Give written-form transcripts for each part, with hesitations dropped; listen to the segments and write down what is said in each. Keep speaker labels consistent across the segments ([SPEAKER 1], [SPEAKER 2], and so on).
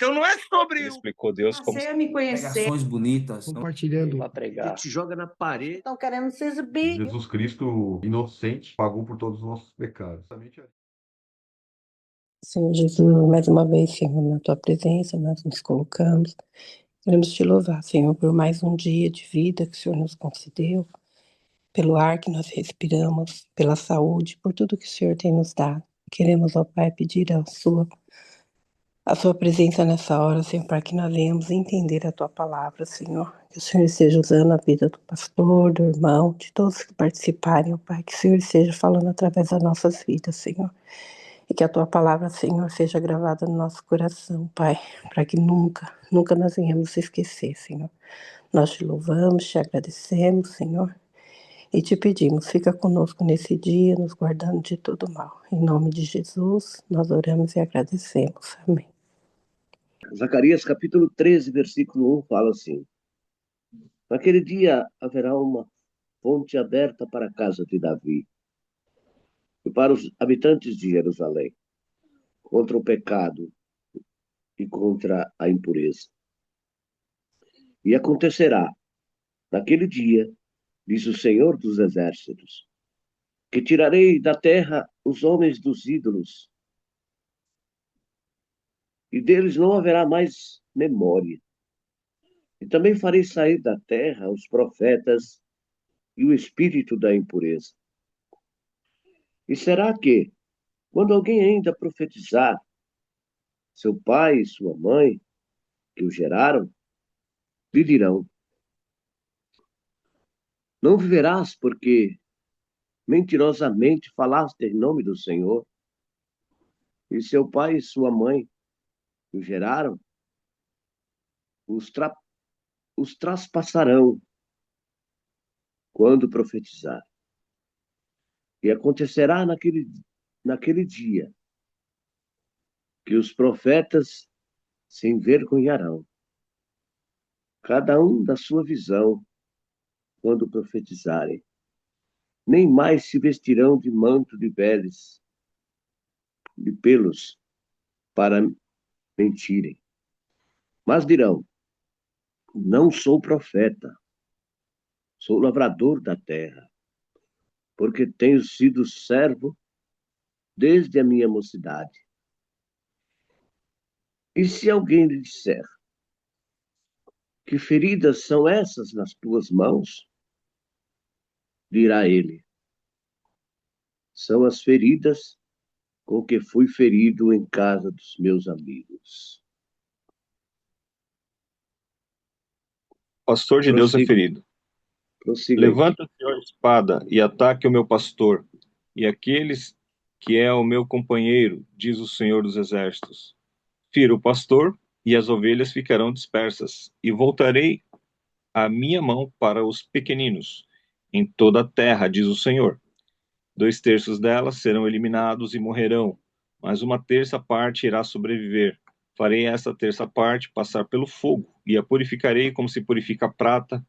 [SPEAKER 1] Então não é sobre
[SPEAKER 2] Ele explicou Deus como
[SPEAKER 3] Passei a me conhecer.
[SPEAKER 4] Pregações bonitas.
[SPEAKER 5] compartilhando.
[SPEAKER 2] para pregar.
[SPEAKER 1] te joga na parede.
[SPEAKER 3] Estão querendo se exibir.
[SPEAKER 6] Jesus Cristo, inocente, pagou por todos os nossos pecados.
[SPEAKER 7] Senhor Jesus, mais uma vez, Senhor, na tua presença, nós nos colocamos. Queremos te louvar, Senhor, por mais um dia de vida que o Senhor nos concedeu, pelo ar que nós respiramos, pela saúde, por tudo que o Senhor tem nos dado. Queremos, ó Pai, pedir a sua presença nessa hora, Senhor, para que nós venhamos entender a tua palavra, Senhor. Que o Senhor esteja usando a vida do pastor, do irmão, de todos que participarem, ó Pai. Que o Senhor esteja falando através das nossas vidas, Senhor. E que a tua palavra, Senhor, seja gravada no nosso coração, Pai, para que nunca nós venhamos esquecer, Senhor. Nós te louvamos, te agradecemos, Senhor, e te pedimos, fica conosco nesse dia, nos guardando de todo mal. Em nome de Jesus, nós oramos e agradecemos. Amém.
[SPEAKER 8] Zacarias capítulo 13, versículo 1 fala assim: naquele dia haverá uma fonte aberta para a casa de Davi e para os habitantes de Jerusalém, contra o pecado e contra a impureza. E acontecerá, naquele dia, diz o Senhor dos Exércitos, que tirarei da terra os homens dos ídolos, e deles não haverá mais memória. E também farei sair da terra os profetas e o espírito da impureza. E será que, quando alguém ainda profetizar, seu pai e sua mãe, que o geraram, lhe dirão: não viverás porque mentirosamente falaste em nome do Senhor. E seu pai e sua mãe, que o geraram, os traspassarão quando profetizar. E acontecerá naquele dia que os profetas se envergonharão, cada um da sua visão, quando profetizarem. Nem mais se vestirão de manto de peles, de pelos, para mentirem. Mas dirão: não sou profeta, sou lavrador da terra, porque tenho sido servo desde a minha mocidade. E se alguém lhe disser: que feridas são essas nas tuas mãos? Dirá ele: são as feridas com que fui ferido em casa dos meus amigos.
[SPEAKER 2] Pastor de Deus é ferido.
[SPEAKER 8] Prossiga.
[SPEAKER 2] Levanta-se a espada e ataque o meu pastor, e aqueles que é o meu companheiro, diz o Senhor dos Exércitos. Fira o pastor, e as ovelhas ficarão dispersas, e voltarei a minha mão para os pequeninos, em toda a terra, diz o Senhor. 2/3 delas serão eliminados e morrerão, mas 1/3 parte irá sobreviver. Farei essa 1/3 parte passar pelo fogo, e a purificarei como se purifica a prata,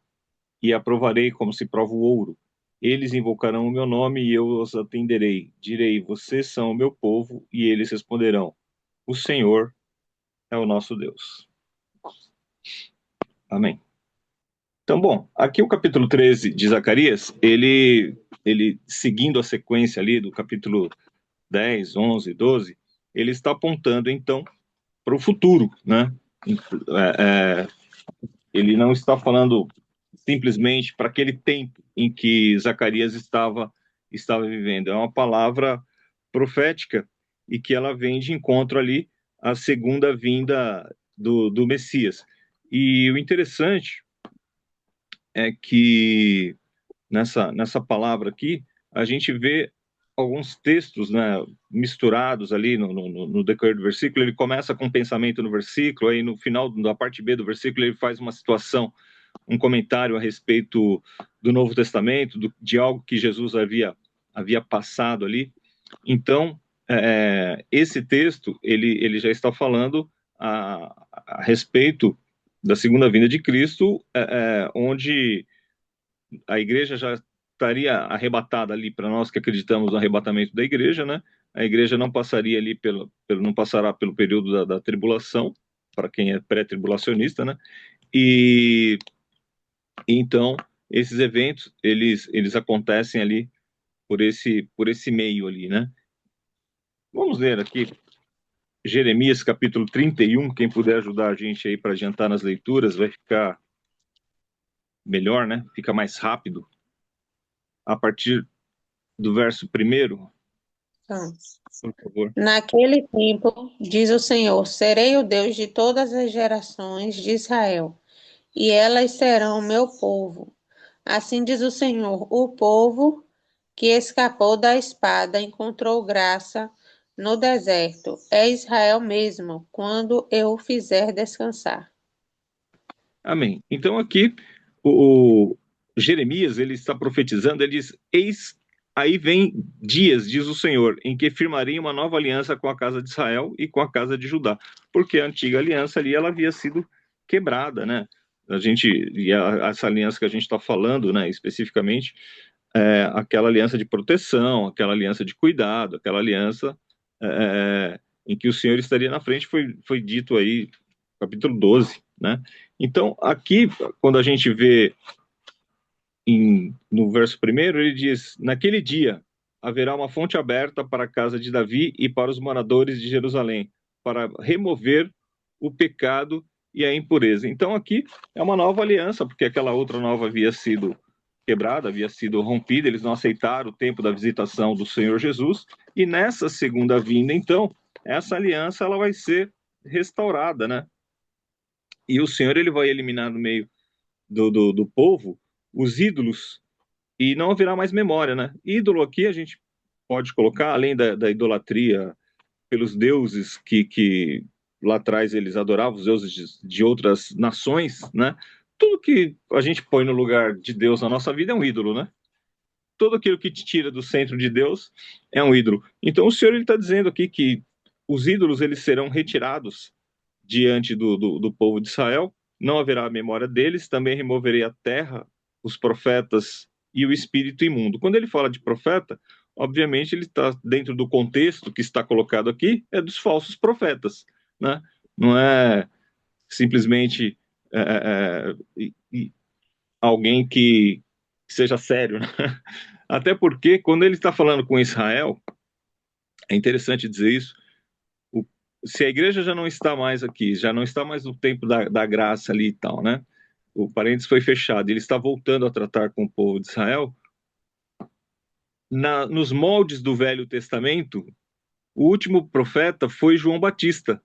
[SPEAKER 2] e a provarei como se prova o ouro. Eles invocarão o meu nome e eu os atenderei. Direi: vocês são o meu povo, e eles responderão: o Senhor é o nosso Deus. Amém. Então, bom, aqui o capítulo 13 de Zacarias, ele seguindo a sequência ali do capítulo 10, 11, 12, ele está apontando, então, para o futuro, né? Ele não está falando simplesmente para aquele tempo em que Zacarias estava vivendo. É uma palavra profética e que ela vem de encontro ali à segunda vinda do Messias. E o interessante é que nessa palavra aqui, a gente vê alguns textos, né, misturados ali no decorrer do versículo. Ele começa com um pensamento no versículo, aí no final da parte B do versículo ele faz uma situação, um comentário a respeito do Novo Testamento, de algo que Jesus havia passado ali. Então, esse texto, ele já está falando a respeito da segunda vinda de Cristo, onde a igreja já estaria arrebatada ali, para nós que acreditamos no arrebatamento da igreja, né? A igreja não passaria ali não passará pelo período da tribulação, para quem é pré-tribulacionista, né? E então esses eventos eles acontecem ali por esse meio ali, né? Vamos ler aqui Jeremias capítulo 31, quem puder ajudar a gente aí para adiantar nas leituras, vai ficar melhor, né? Fica mais rápido. A partir do verso 1º,
[SPEAKER 3] Então,
[SPEAKER 2] por favor.
[SPEAKER 3] naquele tempo, diz o Senhor, serei o Deus de todas as gerações de Israel, e elas serão o meu povo. Assim diz o Senhor, o povo que escapou da espada encontrou graça no deserto. É Israel mesmo, quando eu o fizer descansar.
[SPEAKER 2] Amém. Então aqui o Jeremias ele está profetizando, ele diz: eis aí vem dias, diz o Senhor, em que firmarei uma nova aliança com a casa de Israel e com a casa de Judá, porque a antiga aliança ali ela havia sido quebrada, né? Essa aliança que a gente está falando, né, especificamente, aquela aliança de proteção, aquela aliança de cuidado, aquela aliança em que o Senhor estaria na frente, foi dito aí, capítulo 12, né? Então, aqui, quando a gente vê no verso 1º, ele diz: naquele dia haverá uma fonte aberta para a casa de Davi e para os moradores de Jerusalém, para remover o pecado e a impureza. Então, aqui é uma nova aliança, porque aquela outra nova havia sido quebrada, havia sido rompida, eles não aceitaram o tempo da visitação do Senhor Jesus, e nessa segunda vinda, então, essa aliança ela vai ser restaurada, né? E o Senhor ele vai eliminar no meio do povo os ídolos e não haverá mais memória, né? Ídolo aqui a gente pode colocar, além da idolatria pelos deuses que lá atrás eles adoravam, os deuses de outras nações, né? Tudo que a gente põe no lugar de Deus na nossa vida é um ídolo, né? Tudo aquilo que te tira do centro de Deus é um ídolo. Então o Senhor está dizendo aqui que os ídolos eles serão retirados diante do povo de Israel, não haverá memória deles, também removerei a terra, os profetas e o espírito imundo. Quando ele fala de profeta, obviamente ele está dentro do contexto que está colocado aqui, é dos falsos profetas, né? Não é simplesmente alguém que seja sério, né? Até porque quando ele está falando com Israel, é interessante dizer isso, se a igreja já não está mais aqui, já não está mais no tempo da graça ali e tal, né? O parênteses foi fechado, ele está voltando a tratar com o povo de Israel. Nos moldes do Velho Testamento, o último profeta foi João Batista,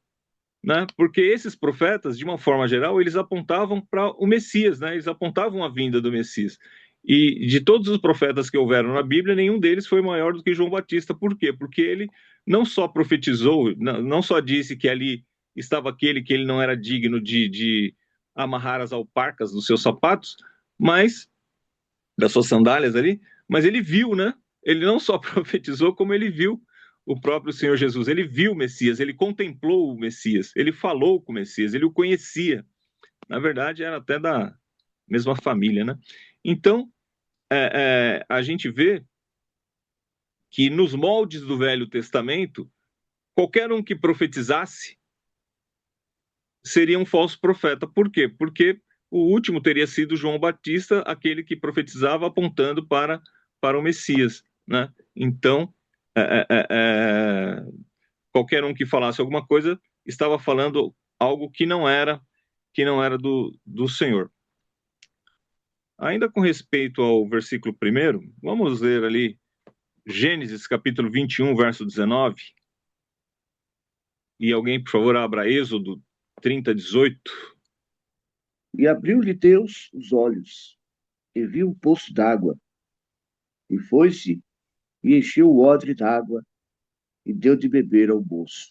[SPEAKER 2] né? Porque esses profetas, de uma forma geral, eles apontavam para o Messias, né? Eles apontavam a vinda do Messias. E de todos os profetas que houveram na Bíblia, nenhum deles foi maior do que João Batista. Por quê? Porque ele não só profetizou, não só disse que ali estava aquele que ele não era digno de amarrar as alparcas dos seus sapatos, mas das suas sandálias ali, mas ele viu, né? Ele não só profetizou, como ele viu o próprio Senhor Jesus. Ele viu o Messias, ele contemplou o Messias, ele falou com o Messias, ele o conhecia. Na verdade, era até da mesma família, né? Então, a gente vê que nos moldes do Velho Testamento, qualquer um que profetizasse seria um falso profeta. Por quê? Porque o último teria sido João Batista, aquele que profetizava apontando para o Messias, né? Então, qualquer um que falasse alguma coisa estava falando algo que não era do Senhor. Ainda com respeito ao versículo 1º, vamos ler ali Gênesis capítulo 21, verso 19. E alguém, por favor, abra Êxodo 30, 18.
[SPEAKER 8] E abriu-lhe Deus os olhos, e viu um poço d'água, e foi-se, e encheu o odre d'água, e deu de beber ao moço.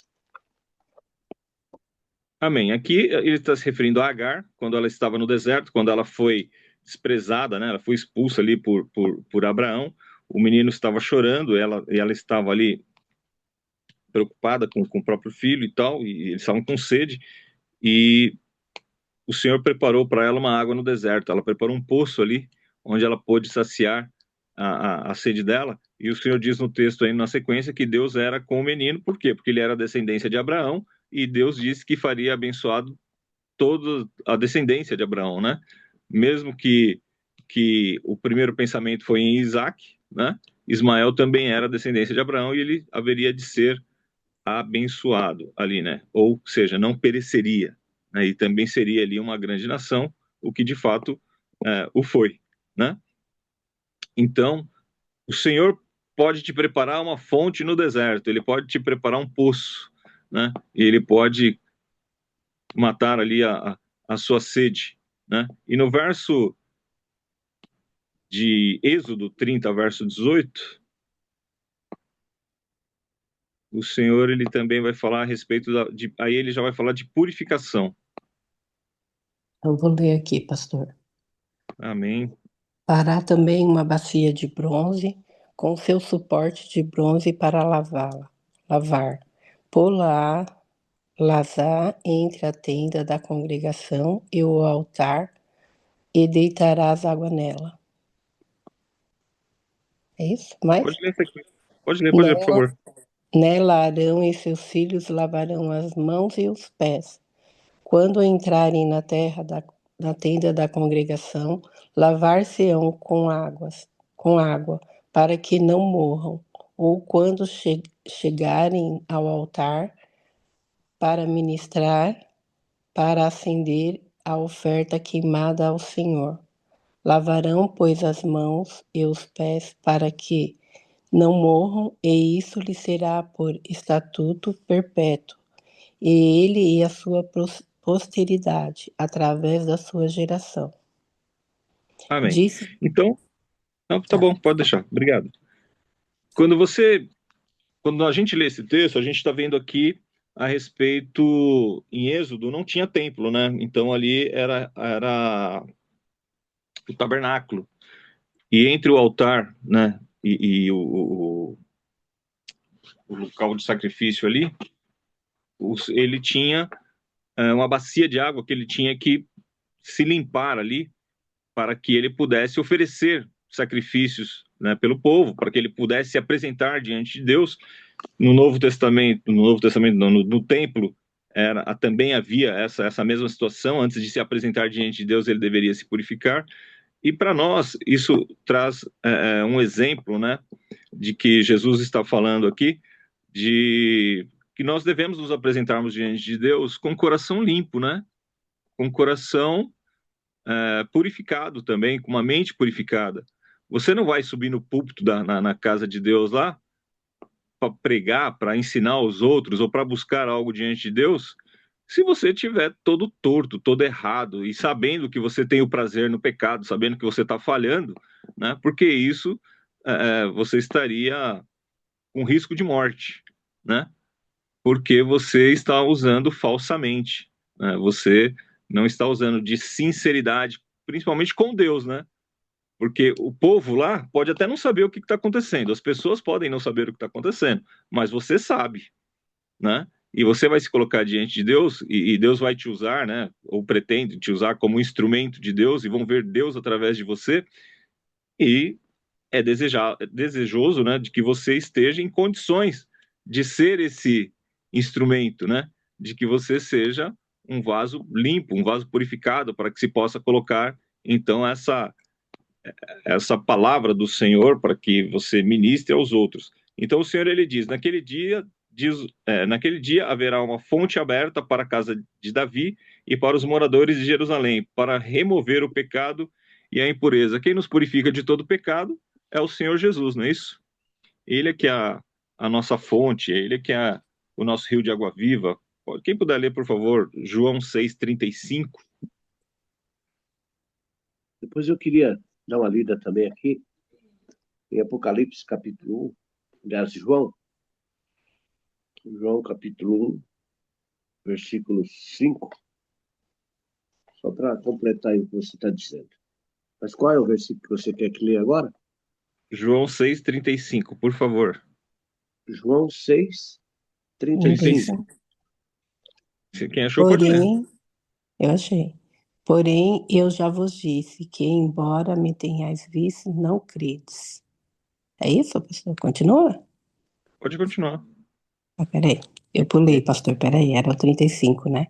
[SPEAKER 2] Amém. Aqui ele está se referindo a Agar, quando ela estava no deserto, quando ela foi desprezada, né? Ela foi expulsa ali por Abraão. O menino estava chorando, ela estava ali preocupada com o próprio filho e tal, e eles estavam com sede, e o Senhor preparou para ela uma água no deserto. Ela preparou um poço ali, onde ela pôde saciar a sede dela, e o Senhor diz no texto aí, na sequência, que Deus era com o menino. Por quê? Porque ele era descendência de Abraão, e Deus disse que faria abençoado toda a descendência de Abraão, né? Mesmo que o primeiro pensamento foi em Isaac, né? Ismael também era descendência de Abraão e ele haveria de ser abençoado ali, né? Ou seja, não pereceria, né? E também seria ali uma grande nação, o que de fato o foi, né? Então, o Senhor pode te preparar uma fonte no deserto, ele pode te preparar um poço, né? E ele pode matar ali a sua sede, né? E no verso de Êxodo 30, verso 18, o Senhor ele também vai falar a respeito aí ele já vai falar de purificação.
[SPEAKER 7] Eu vou ler aqui, pastor.
[SPEAKER 2] Amém.
[SPEAKER 7] Fará também uma bacia de bronze, com seu suporte de bronze para lavar. Pô-la lazar entre a tenda da congregação e o altar, e deitarás água nela. É isso? Mais?
[SPEAKER 2] Pode ler isso aqui. Pode ler, por
[SPEAKER 7] Nela,
[SPEAKER 2] favor.
[SPEAKER 7] nela Arão e seus filhos lavarão as mãos e os pés. Quando entrarem na na tenda da congregação, lavar-se-ão com água, para que não morram. Ou quando chegarem ao altar para ministrar, para acender a oferta queimada ao Senhor. Lavarão, pois, as mãos e os pés para que não morram, e isso lhe será por estatuto perpétuo, e ele e a sua posteridade, através da sua geração.
[SPEAKER 2] Amém.
[SPEAKER 7] Disse,
[SPEAKER 2] Então, não, tá
[SPEAKER 7] tá,
[SPEAKER 2] bom, pode deixar. Obrigado. Quando a gente lê esse texto, a gente está vendo aqui a respeito, em Êxodo não tinha templo, né? Então ali era o tabernáculo. E entre o altar, né, e o local de sacrifício ali, ele tinha uma bacia de água que ele tinha que se limpar ali para que ele pudesse oferecer sacrifícios, né, pelo povo, para que ele pudesse se apresentar diante de Deus. No templo, também havia essa mesma situação. Antes de se apresentar diante de Deus, ele deveria se purificar. E para nós, isso traz um exemplo, né, de que Jesus está falando aqui, de que nós devemos nos apresentarmos diante de Deus com o coração limpo, né, com o coração purificado também, com uma mente purificada. Você não vai subir no púlpito na casa de Deus lá para pregar, para ensinar os outros ou para buscar algo diante de Deus, se você tiver todo torto, todo errado e sabendo que você tem o prazer no pecado, sabendo que você está falhando, né? Porque isso você estaria com risco de morte, né? Porque você está usando falsamente, né? Você não está usando de sinceridade, principalmente com Deus, né? Porque o povo lá pode até não saber o que está acontecendo, as pessoas podem não saber o que está acontecendo, mas você sabe, né? E você vai se colocar diante de Deus e Deus vai te usar, né? Ou pretende te usar como instrumento de Deus e vão ver Deus através de você. E é desejoso, né? De que você esteja em condições de ser esse instrumento, né? De que você seja um vaso limpo, um vaso purificado, para que se possa colocar então essa palavra do Senhor para que você ministre aos outros. Então o Senhor ele diz: naquele dia haverá uma fonte aberta para a casa de Davi e para os moradores de Jerusalém, para remover o pecado e a impureza. Quem nos purifica de todo pecado é o Senhor Jesus, não é isso? Ele é que é a nossa fonte, ele é que é o nosso rio de água viva. Quem puder ler, por favor, João 6,35.
[SPEAKER 8] Depois eu queria dar uma lida também aqui em Apocalipse capítulo 1, aliás, João capítulo 1, versículo 5, só para completar aí o que você está dizendo. Mas qual é o versículo que você quer que leia agora?
[SPEAKER 2] João 6,35, por favor.
[SPEAKER 8] João 6, 35.
[SPEAKER 2] Quem achou, pode ler.
[SPEAKER 7] porém, eu achei. Porém, eu já vos disse que, embora me tenhais visto, não credes. É isso, pastor? Continua?
[SPEAKER 2] Pode continuar.
[SPEAKER 7] Peraí. Eu pulei, pastor, peraí, era o 35, né?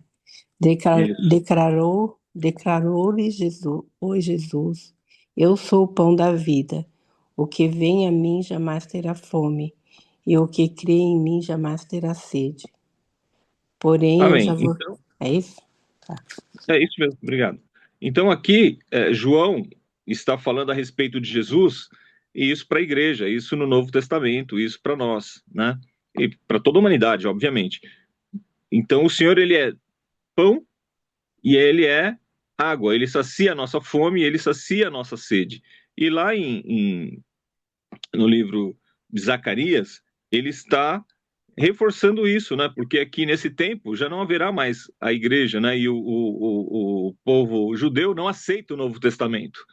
[SPEAKER 2] Isso.
[SPEAKER 7] Declarou-lhe Jesus, oi Jesus, eu sou o pão da vida. O que vem a mim jamais terá fome, e o que crê em mim jamais terá sede. Porém, eu já
[SPEAKER 2] Amém.
[SPEAKER 7] vou.
[SPEAKER 2] Então,
[SPEAKER 7] É isso? Tá.
[SPEAKER 2] é isso mesmo, obrigado. Então, aqui, João está falando a respeito de Jesus, e isso para a igreja, isso no Novo Testamento, isso para nós, né? E para toda a humanidade, obviamente. Então, o Senhor, ele é pão e ele é água, ele sacia a nossa fome e ele sacia a nossa sede. E lá no livro de Zacarias, ele está reforçando isso, né? Porque aqui nesse tempo já não haverá mais a igreja, né? E o povo judeu não aceita o Novo Testamento,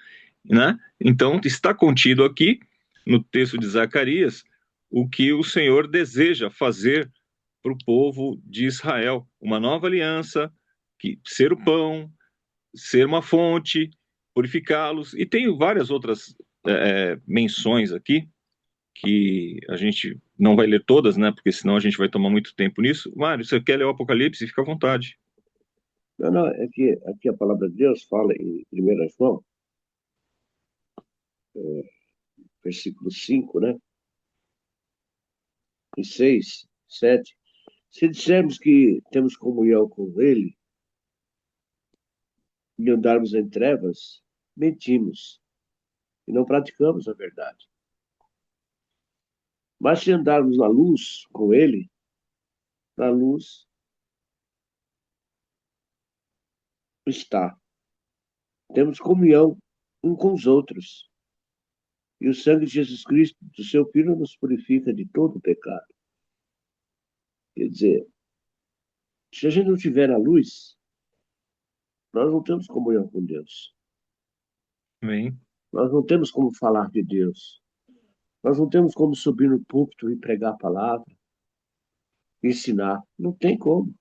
[SPEAKER 2] né? Então está contido aqui no texto de Zacarias o que o Senhor deseja fazer para o povo de Israel, uma nova aliança, que ser o pão, ser uma fonte, purificá-los, e tem várias outras menções aqui que a gente não vai ler todas, né? Porque senão a gente vai tomar muito tempo nisso. Mário, você quer ler o Apocalipse? Fica à vontade.
[SPEAKER 8] Não, não, é que aqui a palavra de Deus fala em 1 João, versículo 5, né? E 6, 7. Se dissermos que temos comunhão com Ele e andarmos em trevas, mentimos e não praticamos a verdade. Mas se andarmos na luz com Ele, na luz está. Temos comunhão uns com os outros. E o sangue de Jesus Cristo, do seu Filho, nos purifica de todo o pecado. Quer dizer, se a gente não tiver a luz, nós não temos comunhão com Deus.
[SPEAKER 2] Amém.
[SPEAKER 8] Nós não temos como falar de Deus. Nós não temos como subir no púlpito e pregar a palavra, ensinar. Não tem como.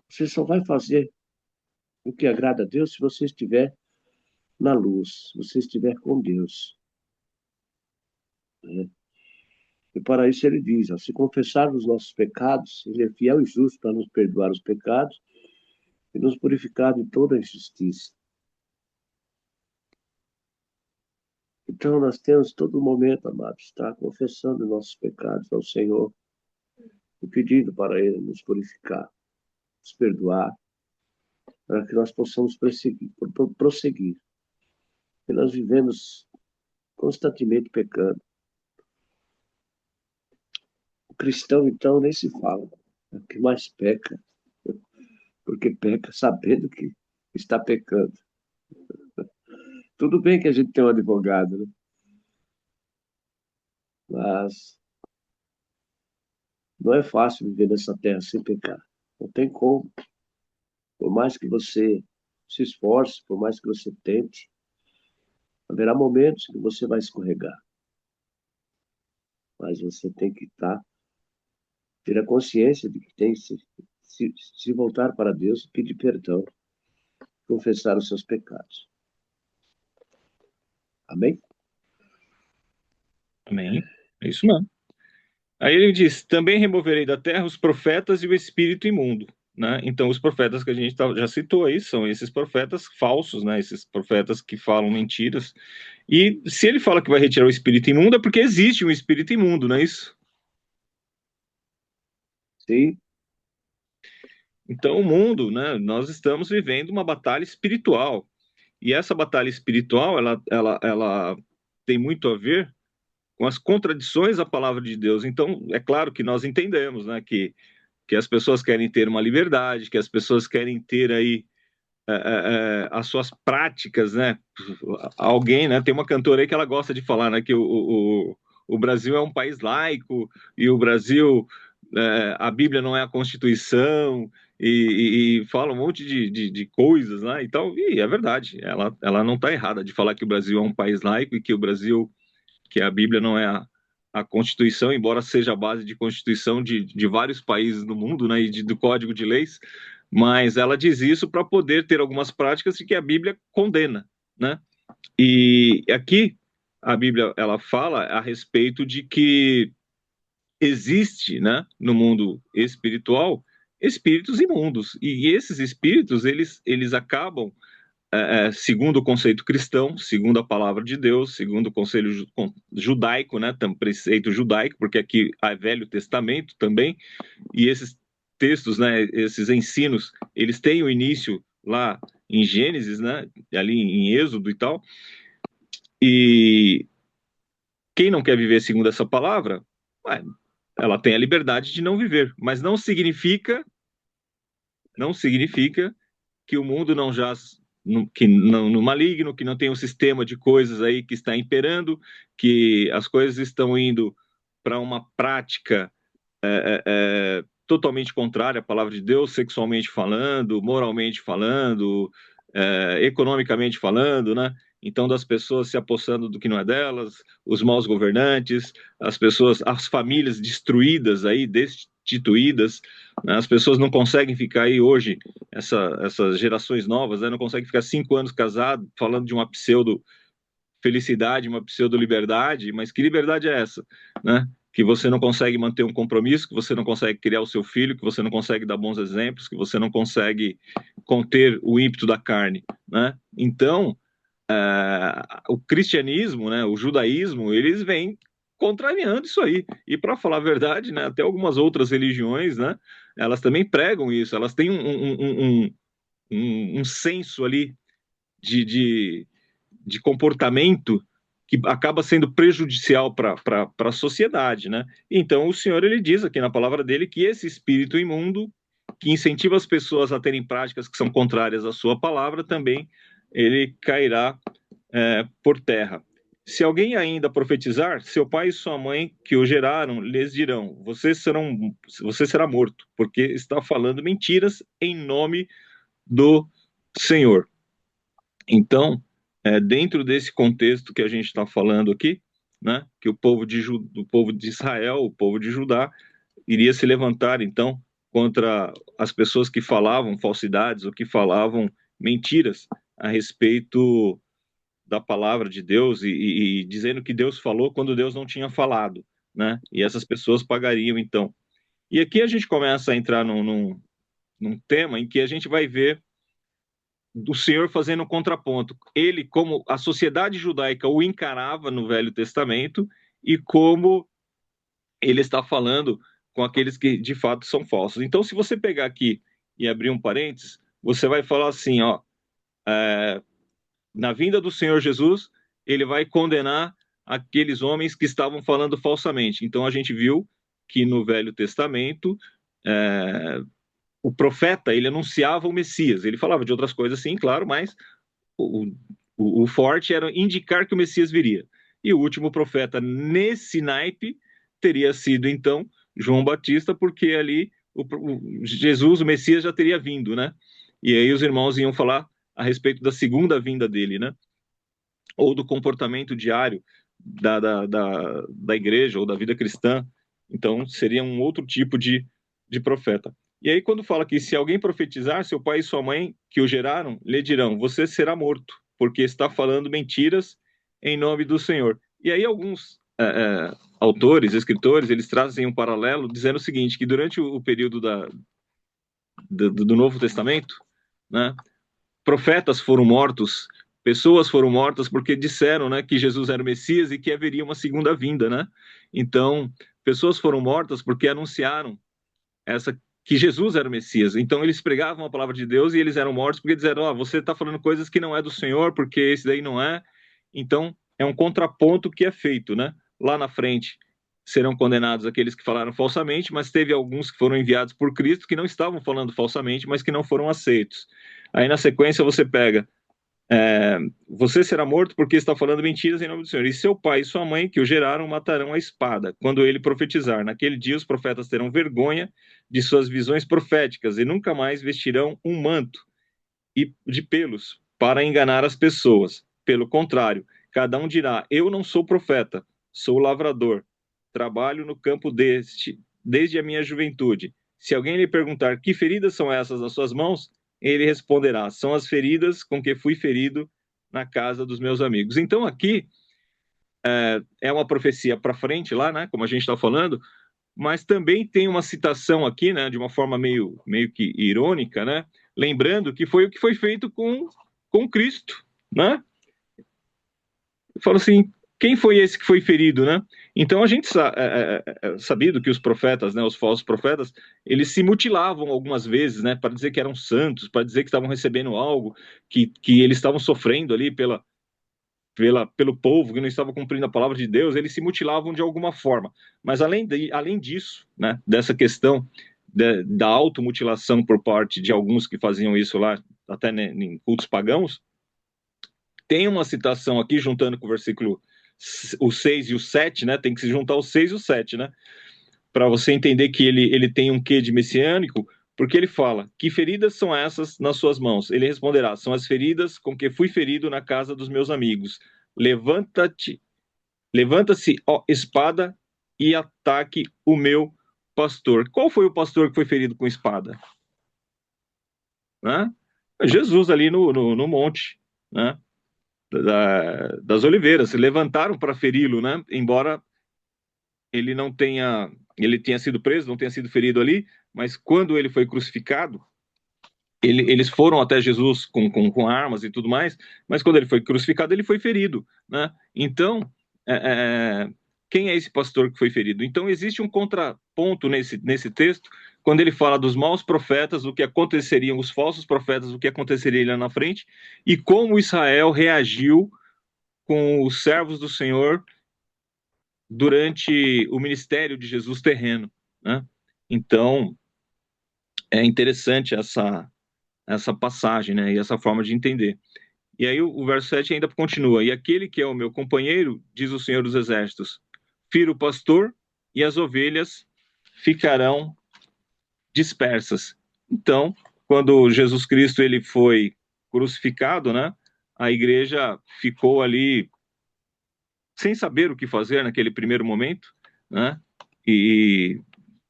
[SPEAKER 8] Você só vai fazer o que agrada a Deus se você estiver na luz, se você estiver com Deus, né? E para isso ele diz, ó, se confessarmos os nossos pecados, ele é fiel e justo para nos perdoar os pecados e nos purificar de toda a injustiça. Então nós temos todo momento, amados, estar confessando nossos pecados ao Senhor e pedindo para Ele nos purificar, nos perdoar, para que nós possamos prosseguir. Porque nós vivemos constantemente pecando. O cristão, então, nem se fala, é o que mais peca, porque peca sabendo que está pecando. Tudo bem que a gente tem um advogado, né? Mas não é fácil viver nessa terra sem pecar. Não tem como. Por mais que você se esforce, por mais que você tente, haverá momentos que você vai escorregar. Mas você tem que ter a consciência de que tem que se voltar para Deus, pedir perdão, confessar os seus pecados. Amém?
[SPEAKER 2] Amém. É isso mesmo. Aí ele diz: também removerei da terra os profetas e o espírito imundo. Né? Então, os profetas que a gente já citou aí são esses profetas falsos, né? Esses profetas que falam mentiras. E se ele fala que vai retirar o espírito imundo, é porque existe um espírito imundo, não é isso?
[SPEAKER 8] Sim.
[SPEAKER 2] Então, o mundo, né? Nós estamos vivendo uma batalha espiritual. E essa batalha espiritual, ela tem muito a ver com as contradições da palavra de Deus. Então, é claro que nós entendemos, né, que as pessoas querem ter uma liberdade, que as pessoas querem ter aí as suas práticas, né? Alguém, né? Tem uma cantora aí que ela gosta de falar, né, que o Brasil é um país laico e o Brasil, a Bíblia não é a Constituição e fala um monte de coisas, né? Então, e é verdade, ela não está errada de falar que o Brasil é um país laico e que o Brasil, que a Bíblia não é a Constituição, embora seja a base de Constituição de vários países do mundo, né, e do Código de Leis, mas ela diz isso para poder ter algumas práticas que a Bíblia condena, né? E aqui a Bíblia ela fala a respeito de que existe, né, no mundo espiritual, espíritos imundos. E esses espíritos, eles acabam, segundo o conceito cristão, segundo a palavra de Deus, segundo o conselho judaico, né, preceito judaico, porque aqui há Velho Testamento também, e esses textos, né, esses ensinos, eles têm o início lá em Gênesis, né, ali em Êxodo e tal, e quem não quer viver segundo essa palavra, ué, ela tem a liberdade de não viver, mas não significa que o mundo não jaz no maligno, que não tem um sistema de coisas aí que está imperando, que as coisas estão indo para uma prática totalmente contrária à palavra de Deus, sexualmente falando, moralmente falando, economicamente falando, né? Então, das pessoas se apossando do que não é delas, os maus governantes, as famílias destruídas aí, destituídas, né? As pessoas não conseguem ficar aí hoje, essas gerações novas, né? Não conseguem ficar 5 anos casados falando de uma pseudo felicidade, uma pseudo-liberdade, mas que liberdade é essa, né? Que você não consegue manter um compromisso, que você não consegue criar o seu filho, que você não consegue dar bons exemplos, que você não consegue conter o ímpeto da carne, né? Então, o cristianismo, né, o judaísmo, eles vêm contrariando isso aí. E para falar a verdade, né, até algumas outras religiões, né, elas também pregam isso, elas têm um senso ali de comportamento que acaba sendo prejudicial para a sociedade, né? Então o Senhor ele diz aqui na palavra dele que esse espírito imundo que incentiva as pessoas a terem práticas que são contrárias à sua palavra também ele cairá por terra. Se alguém ainda profetizar, seu pai e sua mãe que o geraram lhes dirão: você será morto, porque está falando mentiras em nome do Senhor. Então, dentro desse contexto que a gente está falando aqui, né, que o povo de Israel, o povo de Judá, iria se levantar, então, contra as pessoas que falavam falsidades ou que falavam mentiras a respeito da palavra de Deus e dizendo que Deus falou quando Deus não tinha falado, né? E essas pessoas pagariam, então. E aqui a gente começa a entrar num tema em que a gente vai ver do Senhor fazendo um contraponto. Ele, como a sociedade judaica o encarava no Velho Testamento e como ele está falando com aqueles que de fato são falsos. Então, se você pegar aqui e abrir um parênteses, você vai falar assim, ó, na vinda do Senhor Jesus, ele vai condenar aqueles homens que estavam falando falsamente. Então, a gente viu que no Velho Testamento, o profeta, ele anunciava o Messias. Ele falava de outras coisas, sim, claro, mas o forte era indicar que o Messias viria. E o último profeta nesse naipe teria sido, então, João Batista, porque ali Jesus, o Messias, já teria vindo, né? E aí os irmãos iam falar a respeito da segunda vinda dele, né? Ou do comportamento diário da igreja ou da vida cristã. Então, seria um outro tipo de profeta. E aí, quando fala que se alguém profetizar, seu pai e sua mãe que o geraram, lhe dirão: você será morto, porque está falando mentiras em nome do Senhor. E aí, alguns autores, escritores, eles trazem um paralelo dizendo o seguinte: que durante o período do Novo Testamento, né, profetas foram mortos, pessoas foram mortas porque disseram, né, que Jesus era o Messias e que haveria uma segunda vinda, né? Então, pessoas foram mortas porque anunciaram que Jesus era o Messias. Então, eles pregavam a palavra de Deus e eles eram mortos porque disseram: você está falando coisas que não é do Senhor, porque esse daí não é. Então, é um contraponto que é feito, né? Lá na frente serão condenados aqueles que falaram falsamente, mas teve alguns que foram enviados por Cristo que não estavam falando falsamente, mas que não foram aceitos. Aí, na sequência, você pega: você será morto porque está falando mentiras em nome do Senhor. E seu pai e sua mãe, que o geraram, matarão a espada, quando ele profetizar. Naquele dia, os profetas terão vergonha de suas visões proféticas e nunca mais vestirão um manto de pelos para enganar as pessoas. Pelo contrário, cada um dirá: eu não sou profeta, sou lavrador. Trabalho no campo desde a minha juventude. Se alguém lhe perguntar: que feridas são essas nas suas mãos? Ele responderá: são as feridas com que fui ferido na casa dos meus amigos. Então aqui é uma profecia para frente lá, né? Como a gente está falando, mas também tem uma citação aqui, né, de uma forma meio que irônica, né, lembrando que foi o que foi feito com Cristo, né? Fala assim, quem foi esse que foi ferido, né? Então a gente sabido que os profetas, né, os falsos profetas, eles se mutilavam algumas vezes, né, para dizer que eram santos, para dizer que estavam recebendo algo, que eles estavam sofrendo ali pelo povo que não estava cumprindo a palavra de Deus, eles se mutilavam de alguma forma. Mas além disso, né, dessa questão da automutilação por parte de alguns que faziam isso lá, até né, em cultos pagãos, tem uma citação aqui, juntando com o versículo o 6 e o 7, né? Tem que se juntar o 6 e o 7, né? Para você entender que ele tem um quê de messiânico, porque ele fala: que feridas são essas nas suas mãos? Ele responderá: são as feridas com que fui ferido na casa dos meus amigos. Levanta-se, ó espada, e ataque o meu pastor. Qual foi o pastor que foi ferido com espada? Né? Jesus ali no monte, né? Das oliveiras, se levantaram para feri-lo, né? Embora ele tenha sido preso, não tenha sido ferido ali, mas quando ele foi crucificado, eles foram até Jesus com armas e tudo mais, mas quando ele foi crucificado, ele foi ferido, né? Então, quem é esse pastor que foi ferido? Então, existe um contraponto nesse texto, quando ele fala dos maus profetas, o que aconteceriam, os falsos profetas, o que aconteceria lá na frente, e como Israel reagiu com os servos do Senhor durante o ministério de Jesus terreno, né? Então, é interessante essa passagem, né? E essa forma de entender. E aí o verso 7 ainda continua: e aquele que é o meu companheiro, diz o Senhor dos Exércitos, fira o pastor e as ovelhas ficarão dispersas. Então, quando Jesus Cristo ele foi crucificado, né? A igreja ficou ali sem saber o que fazer naquele primeiro momento, né? E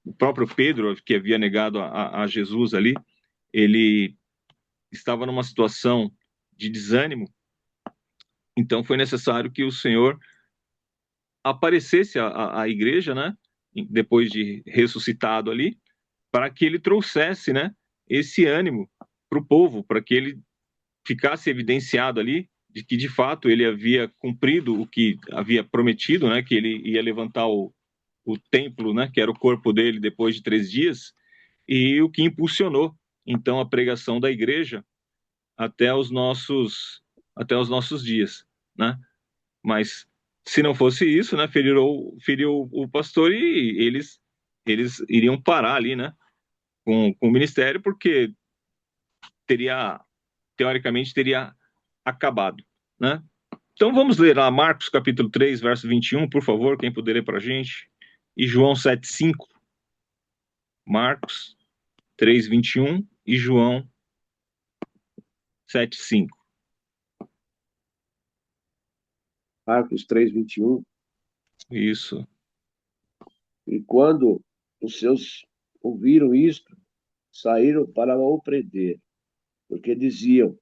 [SPEAKER 2] o próprio Pedro, que havia negado a Jesus ali, ele estava numa situação de desânimo, então foi necessário que o Senhor aparecesse à igreja, né? Depois de ressuscitado ali, para que ele trouxesse, né? Esse ânimo para o povo, para que ele ficasse evidenciado ali de que de fato ele havia cumprido o que havia prometido, né? Que ele ia levantar o templo, né? Que era o corpo dele depois de 3 dias, e o que impulsionou então a pregação da igreja até os nossos dias, né? Mas se não fosse isso, né? Feriu o pastor e eles iriam parar ali, né? Com o ministério, porque teoricamente teria acabado, né? Então vamos ler lá Marcos capítulo 3, verso 21, por favor, quem puder ler para a gente, e João 7:5. Marcos 3, 21 e João 7:5.
[SPEAKER 8] Marcos 3, 21.
[SPEAKER 2] Isso.
[SPEAKER 8] E quando os seus ouviram isto, saíram para o prender, porque diziam: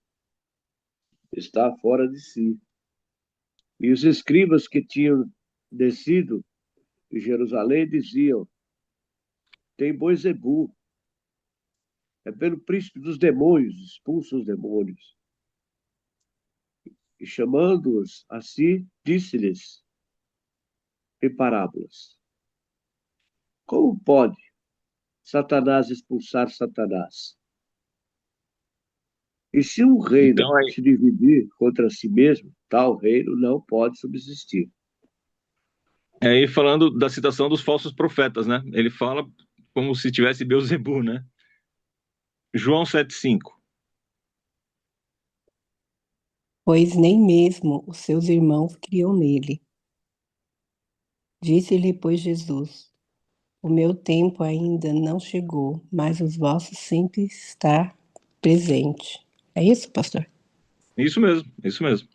[SPEAKER 8] está fora de si. E os escribas que tinham descido de Jerusalém diziam: tem Beelzebul, é pelo príncipe dos demônios, expulsa os demônios. E chamando-os a si, disse-lhes em parábolas: como pode Satanás expulsar Satanás? E se um reino
[SPEAKER 2] Então,
[SPEAKER 8] se dividir contra si mesmo, tal reino não pode subsistir.
[SPEAKER 2] aí falando da citação dos falsos profetas, né? Ele fala como se tivesse Beelzebul, né? João 7:5.
[SPEAKER 7] Pois nem mesmo os seus irmãos criam nele. Disse-lhe, pois, Jesus: o meu tempo ainda não chegou, mas os vossos sempre está presente. É isso, pastor?
[SPEAKER 2] Isso mesmo, isso mesmo.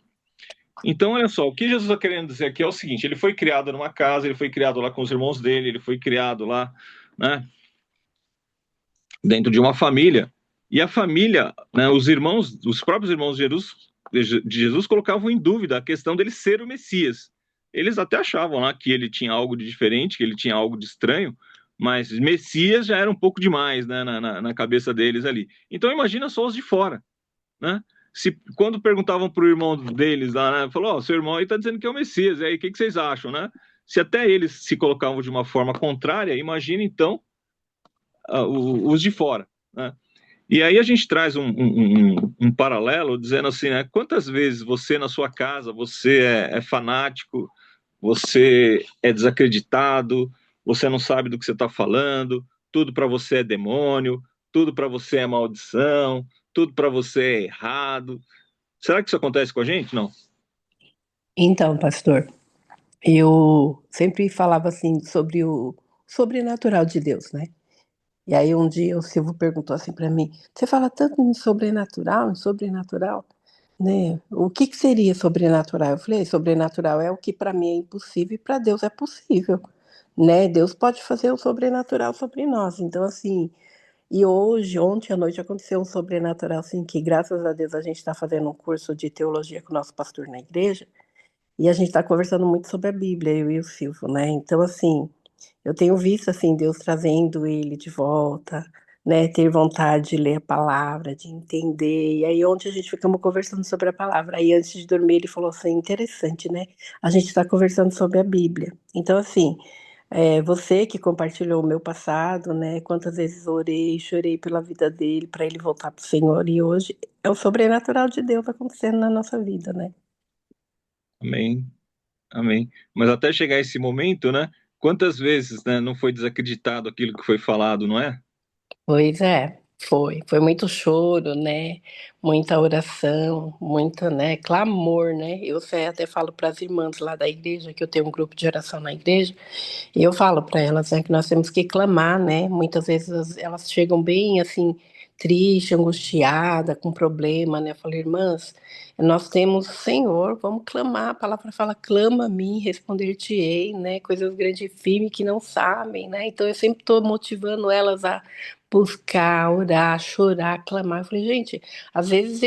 [SPEAKER 2] Então, olha só, o que Jesus está querendo dizer aqui é o seguinte: ele foi criado numa casa, ele foi criado lá com os irmãos dele, ele foi criado lá, né, dentro de uma família, e a família, né, os próprios irmãos de Jesus colocavam em dúvida a questão dele ser o Messias. Eles até achavam lá que ele tinha algo de diferente, que ele tinha algo de estranho, Mas Messias já era um pouco demais, né, na cabeça deles ali. Então imagina só os de fora, né? Quando perguntavam para o irmão deles lá, né, falou, seu irmão aí está dizendo que é o Messias, e aí o que vocês acham, né? Se até eles se colocavam de uma forma contrária, imagina então os de fora, né? E aí a gente traz um paralelo dizendo assim, né? Quantas vezes você na sua casa, você é fanático, você é desacreditado, você não sabe do que você está falando, tudo para você é demônio, tudo para você é maldição, tudo para você é errado. Será que isso acontece com a gente? Não.
[SPEAKER 7] Então, pastor, eu sempre falava assim sobre o sobrenatural de Deus, né? E aí um dia o Silvio perguntou assim para mim: "Você fala tanto em sobrenatural, né? O que que seria sobrenatural?" Eu falei: "Sobrenatural é o que para mim é impossível e para Deus é possível, né? Deus pode fazer o sobrenatural sobre nós." Então assim, e hoje, ontem à noite aconteceu um sobrenatural assim que graças a Deus a gente está fazendo um curso de teologia com o nosso pastor na igreja e a gente está conversando muito sobre a Bíblia, eu e o Silvio, né? Então assim, eu tenho visto assim Deus trazendo ele de volta, né? Ter vontade de ler a palavra, de entender. E aí ontem a gente ficamos conversando sobre a palavra. Aí antes de dormir ele falou assim, interessante, né? A gente está conversando sobre a Bíblia. Então assim, você que compartilhou o meu passado, né? Quantas vezes orei, chorei pela vida dele para ele voltar para o Senhor. E hoje é o sobrenatural de Deus acontecendo na nossa vida, né?
[SPEAKER 2] Amém. Amém. Mas até chegar esse momento, né? Quantas vezes, né, não foi desacreditado aquilo que foi falado, não é?
[SPEAKER 7] Pois é, foi muito choro, né? Muita oração, muita, né, clamor, né? Eu até falo para as irmãs lá da igreja, que eu tenho um grupo de oração na igreja, e eu falo para elas, né, que nós temos que clamar, né? Muitas vezes elas chegam bem assim, triste, angustiada, com problema, né? Eu falo, irmãs, nós temos o Senhor, vamos clamar. A palavra fala, clama a mim, responder-te-ei, né? Coisas grandes e firmes que não sabem, né? Então eu sempre estou motivando elas a buscar, orar, chorar, clamar. Eu falei, gente, às vezes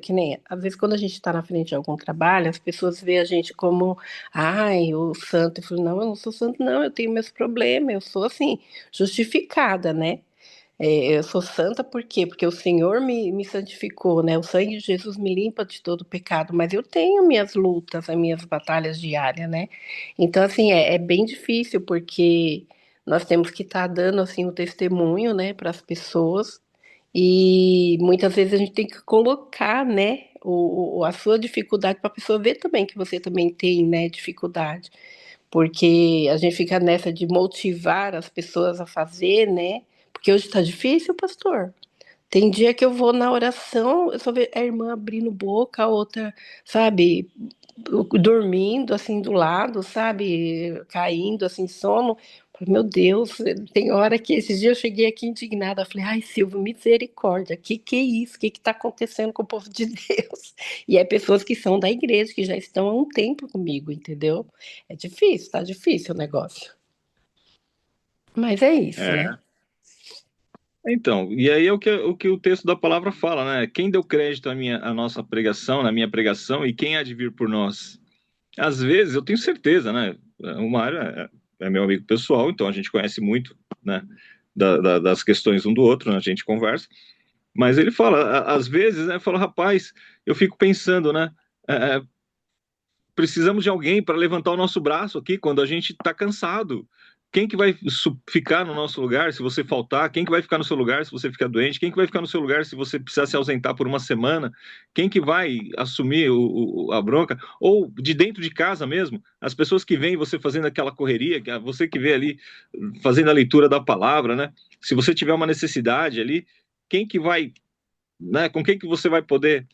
[SPEAKER 7] que nem, às vezes quando a gente está na frente de algum trabalho, as pessoas veem a gente como, ai, o santo. Eu falei, não, eu não sou santo, não, eu tenho meus problemas, eu sou assim, justificada, né? Eu sou santa por quê? Porque o Senhor me santificou, né? O sangue de Jesus me limpa de todo pecado, mas eu tenho minhas lutas, as minhas batalhas diárias, né? Então, assim, é bem difícil, porque nós temos que estar dando, assim, o testemunho, né, para as pessoas, e muitas vezes a gente tem que colocar, né, a sua dificuldade para a pessoa ver também que você também tem, né, dificuldade. Porque a gente fica nessa de motivar as pessoas a fazer, né? Porque hoje está difícil, pastor. Tem dia que eu vou na oração, eu só vejo a irmã abrindo boca, a outra, sabe, dormindo assim do lado, sabe, caindo assim, sono. Falei, meu Deus, tem hora que esses dias eu cheguei aqui indignada, falei, ai, Silvio, misericórdia, que é isso? Que tá acontecendo com o povo de Deus? E é pessoas que são da igreja, que já estão há um tempo comigo, entendeu? É difícil, tá difícil o negócio. Mas é isso, né?
[SPEAKER 2] É. Então, e aí é o que o texto da palavra fala, né? Quem deu crédito à nossa pregação, na minha pregação, e quem há de vir por nós? Às vezes, eu tenho certeza, né? O Mário é meu amigo pessoal, então a gente conhece muito, né? Das questões um do outro, né? A gente conversa. Mas ele fala, às vezes, né? Fala, rapaz, eu fico pensando, né? é, Precisamos de alguém para levantar o nosso braço aqui quando a gente está cansado. Quem que vai ficar no nosso lugar se você faltar? Quem que vai ficar no seu lugar se você ficar doente? Quem que vai ficar no seu lugar se você precisar se ausentar por uma semana? Quem que vai assumir a bronca? Ou de dentro de casa mesmo, as pessoas que veem você fazendo aquela correria, você que vê ali fazendo a leitura da palavra, né? Se você tiver uma necessidade ali, quem que vai, né? Com quem que você vai poder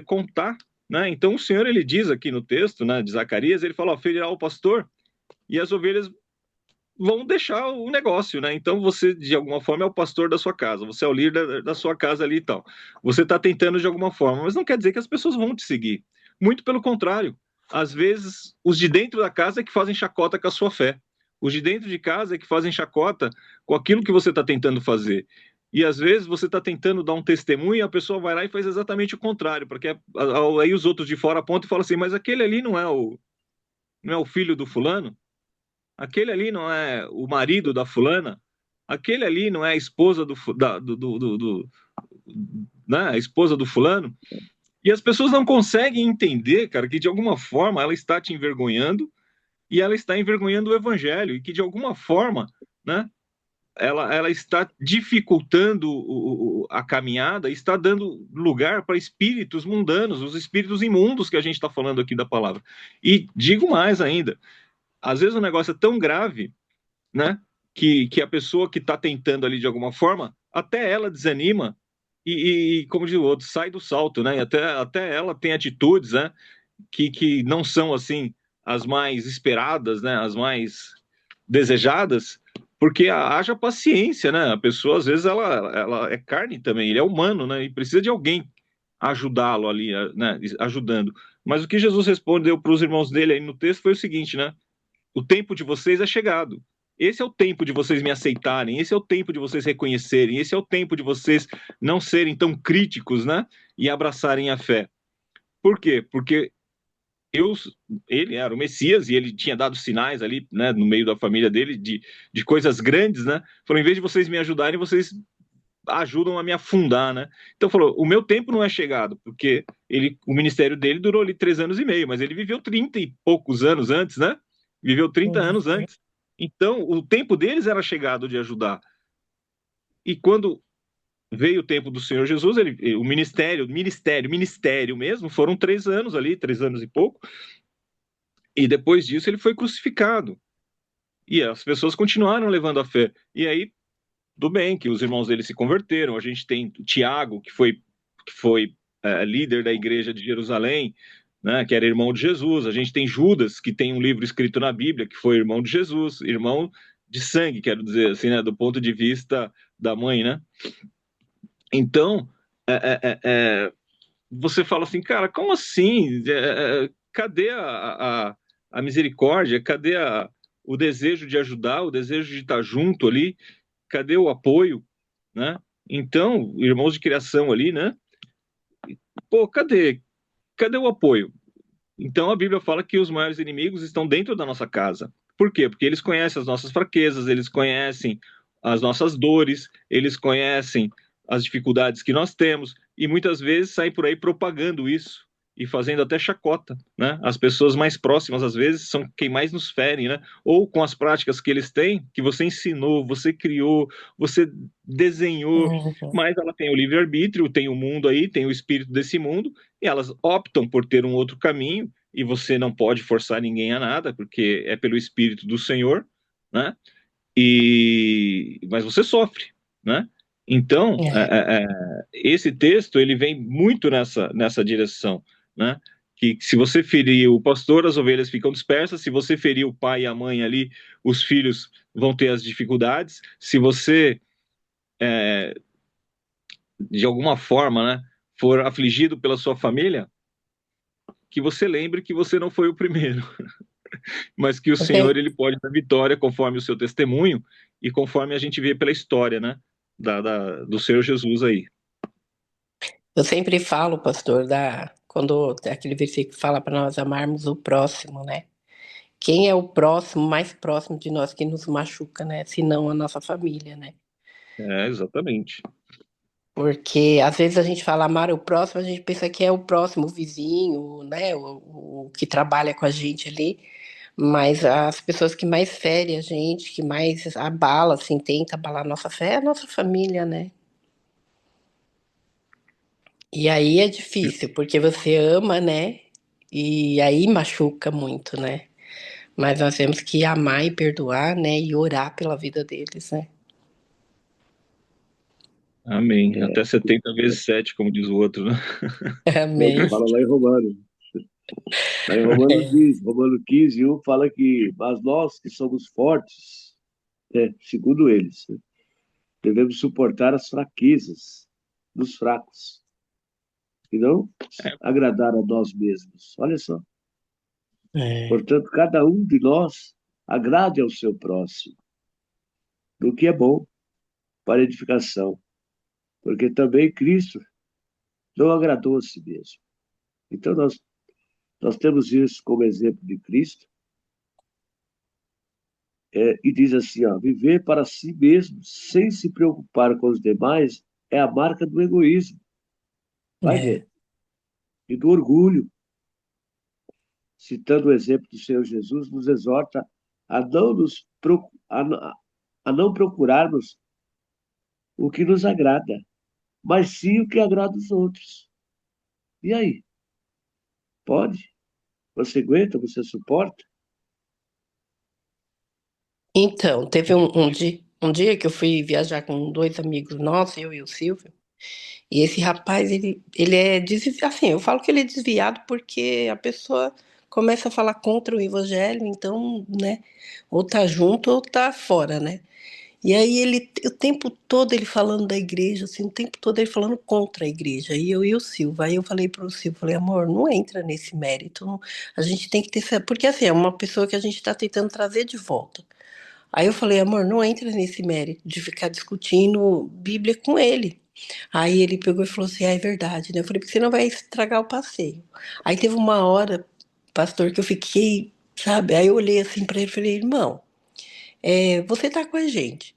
[SPEAKER 2] contar, né? Então o Senhor ele diz aqui no texto, né, de Zacarias, ele fala, ó, ferirá o pastor e as ovelhas vão deixar o negócio, né? Então você de alguma forma é o pastor da sua casa, você é o líder da sua casa ali e tal. Você está tentando de alguma forma, mas não quer dizer que as pessoas vão te seguir. Muito pelo contrário. Às vezes os de dentro da casa é que fazem chacota com a sua fé. Os de dentro de casa é que fazem chacota com aquilo que você está tentando fazer. E às vezes você está tentando dar um testemunho e a pessoa vai lá e faz exatamente o contrário, porque aí os outros de fora apontam e falam assim, mas aquele ali não é o filho do fulano? aquele ali não é o marido da fulana, aquele ali não é a esposa né, a esposa do fulano. E as pessoas não conseguem entender, cara, que de alguma forma ela está te envergonhando e ela está envergonhando o evangelho e que de alguma forma, né, ela está dificultando a caminhada, está dando lugar para espíritos mundanos, os espíritos imundos que a gente está falando aqui da palavra. E digo mais ainda, às vezes o negócio é tão grave, né, que a pessoa que está tentando ali de alguma forma, até ela desanima como diz o outro, sai do salto, né? E até ela tem atitudes, né, que não são assim as mais esperadas, né, as mais desejadas, porque haja paciência, né? A pessoa às vezes ela é carne também, ele é humano, né? E precisa de alguém ajudá-lo ali, né? Ajudando. Mas o que Jesus respondeu para os irmãos dele aí no texto foi o seguinte, né? O tempo de vocês é chegado. Esse é o tempo de vocês me aceitarem, esse é o tempo de vocês reconhecerem, esse é o tempo de vocês não serem tão críticos, né? E abraçarem a fé. Por quê? Porque eu, ele era o Messias e ele tinha dado sinais ali, né, no meio da família dele de coisas grandes, né? Falou, em vez de vocês me ajudarem, vocês ajudam a me afundar, né? Então falou, o meu tempo não é chegado, porque o ministério dele durou ali 3 anos e meio, mas ele viveu 30 e poucos anos antes, né? Viveu 30 anos
[SPEAKER 7] Uhum.
[SPEAKER 2] antes. Então o tempo deles era chegado de ajudar. E quando veio o tempo do Senhor Jesus, o ministério mesmo, foram 3 anos ali, 3 anos e pouco, e depois disso ele foi crucificado. E as pessoas continuaram levando a fé. E aí, tudo bem que os irmãos dele se converteram. A gente tem Tiago, que foi líder da igreja de Jerusalém, né, que era irmão de Jesus. A gente tem Judas, que tem um livro escrito na Bíblia, que foi irmão de Jesus, irmão de sangue, quero dizer assim, né, do ponto de vista da mãe, né? Então, você fala assim, cara, como assim? Cadê a misericórdia? Cadê o desejo de ajudar, o desejo de estar junto ali? Cadê o apoio, né? Então, irmãos de criação ali, né? Pô, cadê o apoio? Então a Bíblia fala que os maiores inimigos estão dentro da nossa casa. Por quê? Porque eles conhecem as nossas fraquezas, eles conhecem as nossas dores, eles conhecem as dificuldades que nós temos e muitas vezes saem por aí propagando isso e fazendo até chacota, né? As pessoas mais próximas às vezes são quem mais nos ferem, né? Ou com as práticas que eles têm, que você ensinou, você criou, você desenhou,
[SPEAKER 7] Uhum.
[SPEAKER 2] mas ela tem o livre-arbítrio, tem o mundo aí, tem o espírito desse mundo, e elas optam por ter um outro caminho e você não pode forçar ninguém a nada, porque é pelo Espírito do Senhor, né? Mas você sofre, né? Então,
[SPEAKER 7] É.
[SPEAKER 2] esse texto ele vem muito nessa direção, né? Que se você ferir o pastor, as ovelhas ficam dispersas. Se você ferir o pai e a mãe ali, os filhos vão ter as dificuldades. Se você, de alguma forma, né, for afligido pela sua família, que você lembre que você não foi o primeiro. Mas que o
[SPEAKER 7] Eu
[SPEAKER 2] Senhor
[SPEAKER 7] sempre,
[SPEAKER 2] ele pode dar vitória conforme o seu testemunho e conforme a gente vê pela história, né, do Senhor Jesus aí.
[SPEAKER 7] eu sempre falo, pastor, quando aquele versículo fala para nós amarmos o próximo, né? Quem é o próximo, mais próximo de nós que nos machuca, né? Se não a nossa família, né?
[SPEAKER 2] Exatamente.
[SPEAKER 7] Porque às vezes a gente fala amar o próximo, a gente pensa que é o próximo, o vizinho, né? O que trabalha com a gente ali. Mas as pessoas que mais ferem a gente, que mais abala, assim, tenta abalar a nossa fé, é a nossa família, né? E aí é difícil, porque você ama, né? E aí machuca muito, né? Mas nós temos que amar e perdoar, né? E orar pela vida deles, né?
[SPEAKER 2] Amém.
[SPEAKER 8] É,
[SPEAKER 2] Até 70 vezes 7, como diz o outro, né?
[SPEAKER 8] é o que
[SPEAKER 7] Amém.
[SPEAKER 8] fala lá em Romanos. Lá em Romanos
[SPEAKER 7] É.
[SPEAKER 8] diz, Romanos 15, 1 fala que, mas nós que somos fortes, segundo eles, né, devemos suportar as fraquezas dos fracos e não agradar a nós mesmos. Olha só.
[SPEAKER 7] É.
[SPEAKER 8] Portanto, cada um de nós agrade ao seu próximo, do que é bom para edificação, porque também Cristo não agradou a si mesmo. Então, nós temos isso como exemplo de Cristo, E diz assim, ó, viver para si mesmo, sem se preocupar com os demais, é a marca do egoísmo, vai
[SPEAKER 7] É.
[SPEAKER 8] ver, e do orgulho. Citando o exemplo do Senhor Jesus, nos exorta a não, a não procurarmos o que nos agrada, mas sim o que agrada os outros. E aí? Pode? Você aguenta? Você suporta?
[SPEAKER 7] Então, teve um dia que eu fui viajar com dois amigos nossos, eu e o Silvio, e esse rapaz, ele é desviado, assim, eu falo que ele é desviado porque a pessoa começa a falar contra o evangelho, então, né, ou tá junto ou tá fora, né? E aí ele, o tempo todo ele falando da igreja, assim, o tempo todo ele falando contra a igreja. E eu e o Silvio. Aí eu falei pro Silvio, falei, amor, não entra nesse mérito. A gente tem que ter, porque assim, é uma pessoa que a gente está tentando trazer de volta. Aí eu falei, amor, não entra nesse mérito de ficar discutindo Bíblia com ele. Aí ele pegou e falou assim, ah, é verdade, né? Eu falei, porque você não vai estragar o passeio. Aí teve uma hora, pastor, que eu fiquei, sabe? Aí eu olhei assim para ele e falei, irmão, você tá com a gente.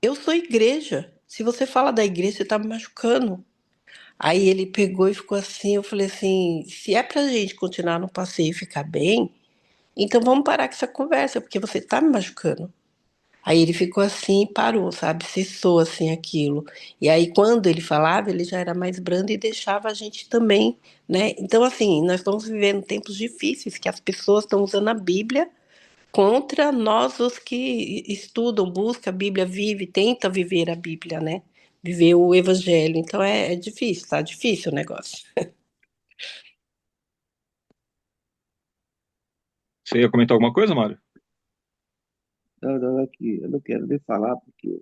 [SPEAKER 7] Eu sou igreja. Se você fala da igreja, você tá me machucando. Aí ele pegou e ficou assim, eu falei assim, se é pra gente continuar no passeio e ficar bem, então vamos parar com essa conversa, porque você tá me machucando. Aí ele ficou assim e parou, sabe? Cessou assim aquilo. E aí quando ele falava, ele já era mais brando e deixava a gente também, né? Então assim, nós estamos vivendo tempos difíceis que as pessoas estão usando a Bíblia contra nós, os que estudam, buscam a Bíblia, vive, tenta viver a Bíblia, né? Viver o Evangelho. Então é difícil, tá difícil o negócio.
[SPEAKER 2] Você ia comentar alguma coisa, Mário?
[SPEAKER 8] Não, não, aqui, eu não quero nem falar, porque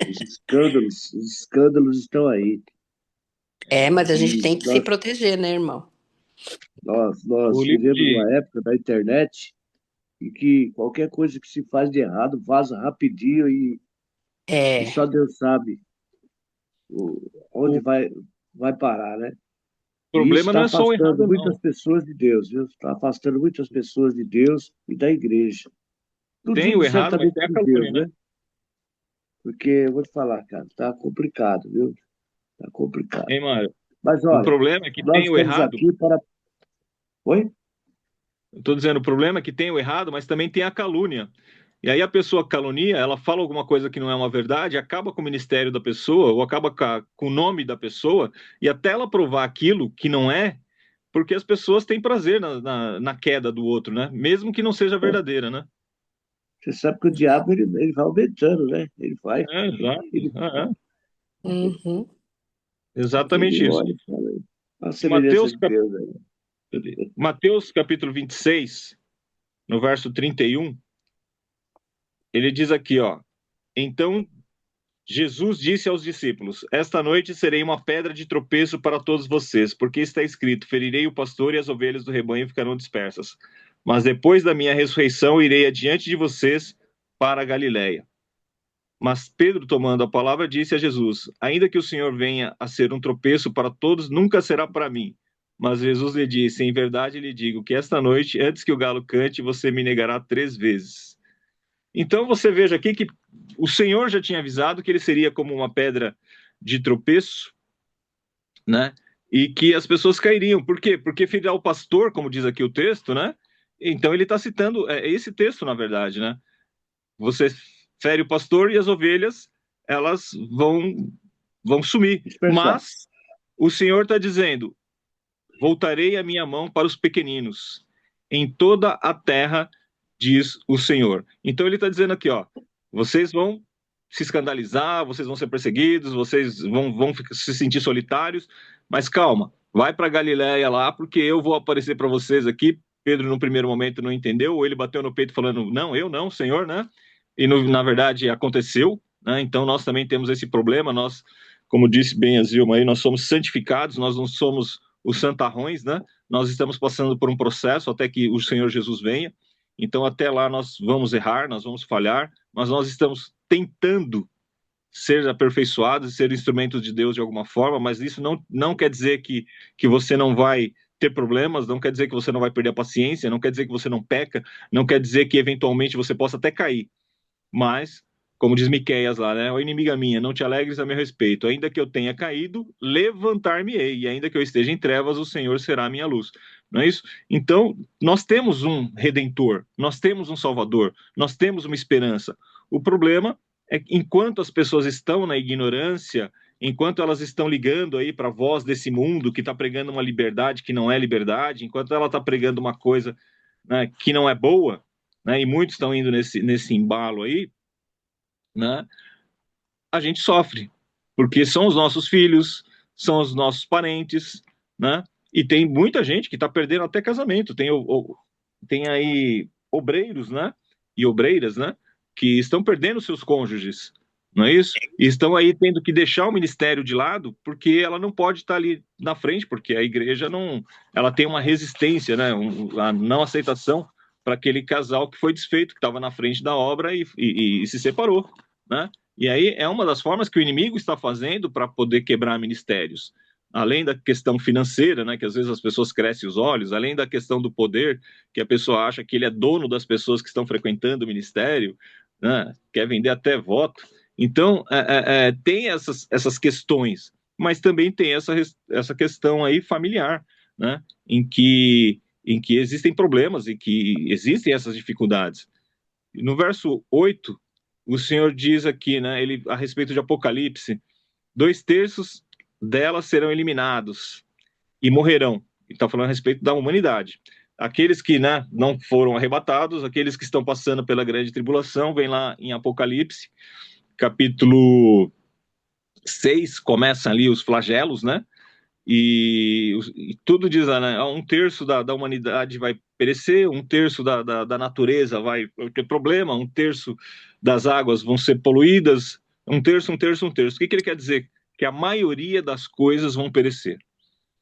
[SPEAKER 8] os escândalos estão aí.
[SPEAKER 7] É, mas a gente
[SPEAKER 8] E
[SPEAKER 7] tem que se proteger, né, irmão?
[SPEAKER 2] O
[SPEAKER 8] nós
[SPEAKER 2] livro
[SPEAKER 8] vivemos
[SPEAKER 2] de
[SPEAKER 8] uma época da internet em que qualquer coisa que se faz de errado vaza rapidinho e
[SPEAKER 7] É,
[SPEAKER 8] só Deus sabe onde
[SPEAKER 2] o
[SPEAKER 8] vai parar, né? E isso
[SPEAKER 2] problema não
[SPEAKER 8] está
[SPEAKER 2] é só o
[SPEAKER 8] afastando
[SPEAKER 2] errado,
[SPEAKER 8] muitas
[SPEAKER 2] não.
[SPEAKER 8] pessoas de Deus, viu? Está afastando muitas pessoas de Deus e da igreja. Não
[SPEAKER 2] Tem
[SPEAKER 8] digo
[SPEAKER 2] o errado, mas
[SPEAKER 8] certamente
[SPEAKER 2] tem a
[SPEAKER 8] de Deus,
[SPEAKER 2] calúnia, né?
[SPEAKER 8] né? Porque eu vou te falar, cara, tá complicado, viu? Tá complicado.
[SPEAKER 2] Hein, Mário?
[SPEAKER 8] Mas
[SPEAKER 2] O
[SPEAKER 8] olha,
[SPEAKER 2] problema é que
[SPEAKER 8] nós
[SPEAKER 2] tem o
[SPEAKER 8] estamos
[SPEAKER 2] errado.
[SPEAKER 8] aqui para. Oi?
[SPEAKER 2] Eu estou dizendo, o problema é que tem o errado, mas também tem a calúnia. E aí a pessoa calunia, ela fala alguma coisa que não é uma verdade, acaba com o ministério da pessoa, ou acaba com o nome da pessoa, e até ela provar aquilo que não é, porque as pessoas têm prazer na queda do outro, né? Mesmo que não seja verdadeira, né?
[SPEAKER 8] Você sabe que o diabo ele vai aumentando, né?
[SPEAKER 2] É, exato.
[SPEAKER 8] Ele,
[SPEAKER 7] uhum.
[SPEAKER 8] ele
[SPEAKER 2] Exatamente isso.
[SPEAKER 8] olha e fala aí. A
[SPEAKER 2] Em
[SPEAKER 8] semelhança de Deus aí.
[SPEAKER 2] Mateus capítulo 26, no verso 31, ele diz aqui, ó, então Jesus disse aos discípulos: esta noite serei uma pedra de tropeço para todos vocês, porque está escrito: ferirei o pastor e as ovelhas do rebanho ficarão dispersas. Mas depois da minha ressurreição irei adiante de vocês para a Galiléia. Mas Pedro, tomando a palavra, disse a Jesus: ainda que o Senhor venha a ser um tropeço para todos, nunca será para mim. Mas Jesus lhe disse: em verdade lhe digo que esta noite, antes que o galo cante, você me negará 3 vezes. Então você veja aqui que o Senhor já tinha avisado que ele seria como uma pedra de tropeço, né? E que as pessoas cairiam. Por quê? Porque ferirá o pastor, como diz aqui o texto, né? Então ele está citando esse texto, na verdade, né? Você fere o pastor e as ovelhas, elas vão sumir.
[SPEAKER 8] Dispersar.
[SPEAKER 2] Mas o Senhor está dizendo: voltarei a minha mão para os pequeninos em toda a terra, diz o Senhor. Então ele está dizendo aqui, ó, vocês vão se escandalizar, vocês vão ser perseguidos, vocês vão se sentir solitários, mas calma, vai para Galiléia lá, porque eu vou aparecer para vocês aqui. Pedro, no primeiro momento, não entendeu, ou ele bateu no peito falando, não, eu não, Senhor, né? E na verdade aconteceu, né? Então nós também temos esse problema, nós, como disse bem a Zilma aí, nós somos santificados, nós não somos os santarrões, né? Nós estamos passando por um processo até que o Senhor Jesus venha. Então, até lá nós vamos errar, nós vamos falhar, mas nós estamos tentando ser aperfeiçoados e ser instrumentos de Deus de alguma forma, mas isso não quer dizer que você não vai ter problemas, não quer dizer que você não vai perder a paciência, não quer dizer que você não peca, não quer dizer que eventualmente você possa até cair. Mas, como diz Miqueias lá, né? Ó inimiga minha, não te alegres a meu respeito. Ainda que eu tenha caído, levantar-me-ei. E ainda que eu esteja em trevas, o Senhor será a minha luz. Não é isso? Então, nós temos um Redentor, nós temos um Salvador, nós temos uma esperança. O problema é que enquanto as pessoas estão na ignorância, enquanto elas estão ligando aí para a voz desse mundo que está pregando uma liberdade que não é liberdade, enquanto ela está pregando uma coisa, né, que não é boa, né, e muitos estão indo nesse embalo aí, né, a gente sofre, porque são os nossos filhos, são os nossos parentes, né, e tem muita gente que está perdendo até casamento, tem aí obreiros, né, e obreiras, né, que estão perdendo seus cônjuges, não é isso? E estão aí tendo que deixar o ministério de lado, porque ela não pode estar ali na frente, porque a igreja não, ela tem uma resistência, né, a não aceitação para aquele casal que foi desfeito, que estava na frente da obra e se separou, né? E aí é uma das formas que o inimigo está fazendo para poder quebrar ministérios. Além da questão financeira, né, que às vezes as pessoas crescem os olhos, além da questão do poder, que a pessoa acha que ele é dono das pessoas que estão frequentando o ministério, né, quer vender até voto. Então, tem essas questões, mas também tem essa questão aí familiar, né, em que existem problemas e que existem essas dificuldades. No verso 8, o Senhor diz aqui, né, ele, a respeito de Apocalipse, 2/3 delas serão eliminados e morrerão. Ele está falando a respeito da humanidade. Aqueles que, né, não foram arrebatados, aqueles que estão passando pela grande tribulação, vem lá em Apocalipse, capítulo 6, começam ali os flagelos, né? E tudo diz, né, 1/3 da humanidade vai perecer, 1/3 da natureza vai ter problema, 1/3 das águas vão ser poluídas, 1/3, 1/3, 1/3. O que ele quer dizer? Que a maioria das coisas vão perecer.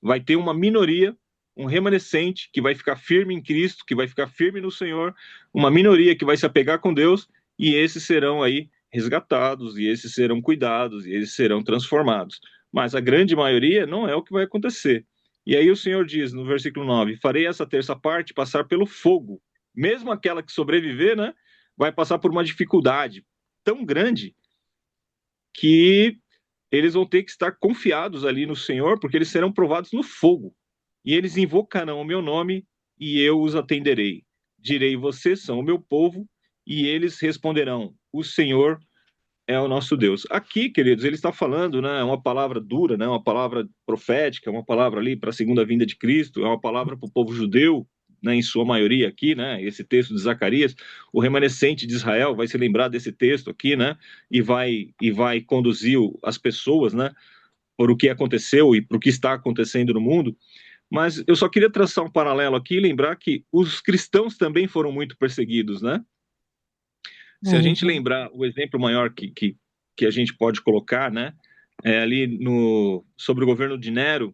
[SPEAKER 2] Vai ter uma minoria, um remanescente que vai ficar firme em Cristo, que vai ficar firme no Senhor, uma minoria que vai se apegar com Deus, e esses serão aí resgatados, e esses serão cuidados, e eles serão transformados. Mas a grande maioria não é o que vai acontecer. E aí o Senhor diz no versículo 9: farei essa terça parte passar pelo fogo. Mesmo aquela que sobreviver, né, vai passar por uma dificuldade tão grande que eles vão ter que estar confiados ali no Senhor, porque eles serão provados no fogo. E eles invocarão o meu nome e eu os atenderei. Direi: vocês são o meu povo, e eles responderão: o Senhor é o nosso Deus. Aqui, queridos, ele está falando, né, uma palavra dura, né, uma palavra profética, uma palavra ali para a segunda vinda de Cristo, é uma palavra para o povo judeu, né, em sua maioria aqui, né, esse texto de Zacarias, o remanescente de Israel vai se lembrar desse texto aqui, né, e vai conduzir as pessoas, né, por o que aconteceu e por o que está acontecendo no mundo. Mas eu só queria traçar um paralelo aqui e lembrar que os cristãos também foram muito perseguidos, né? Se a gente lembrar o exemplo maior que a gente pode colocar, né, é ali sobre o governo de Nero,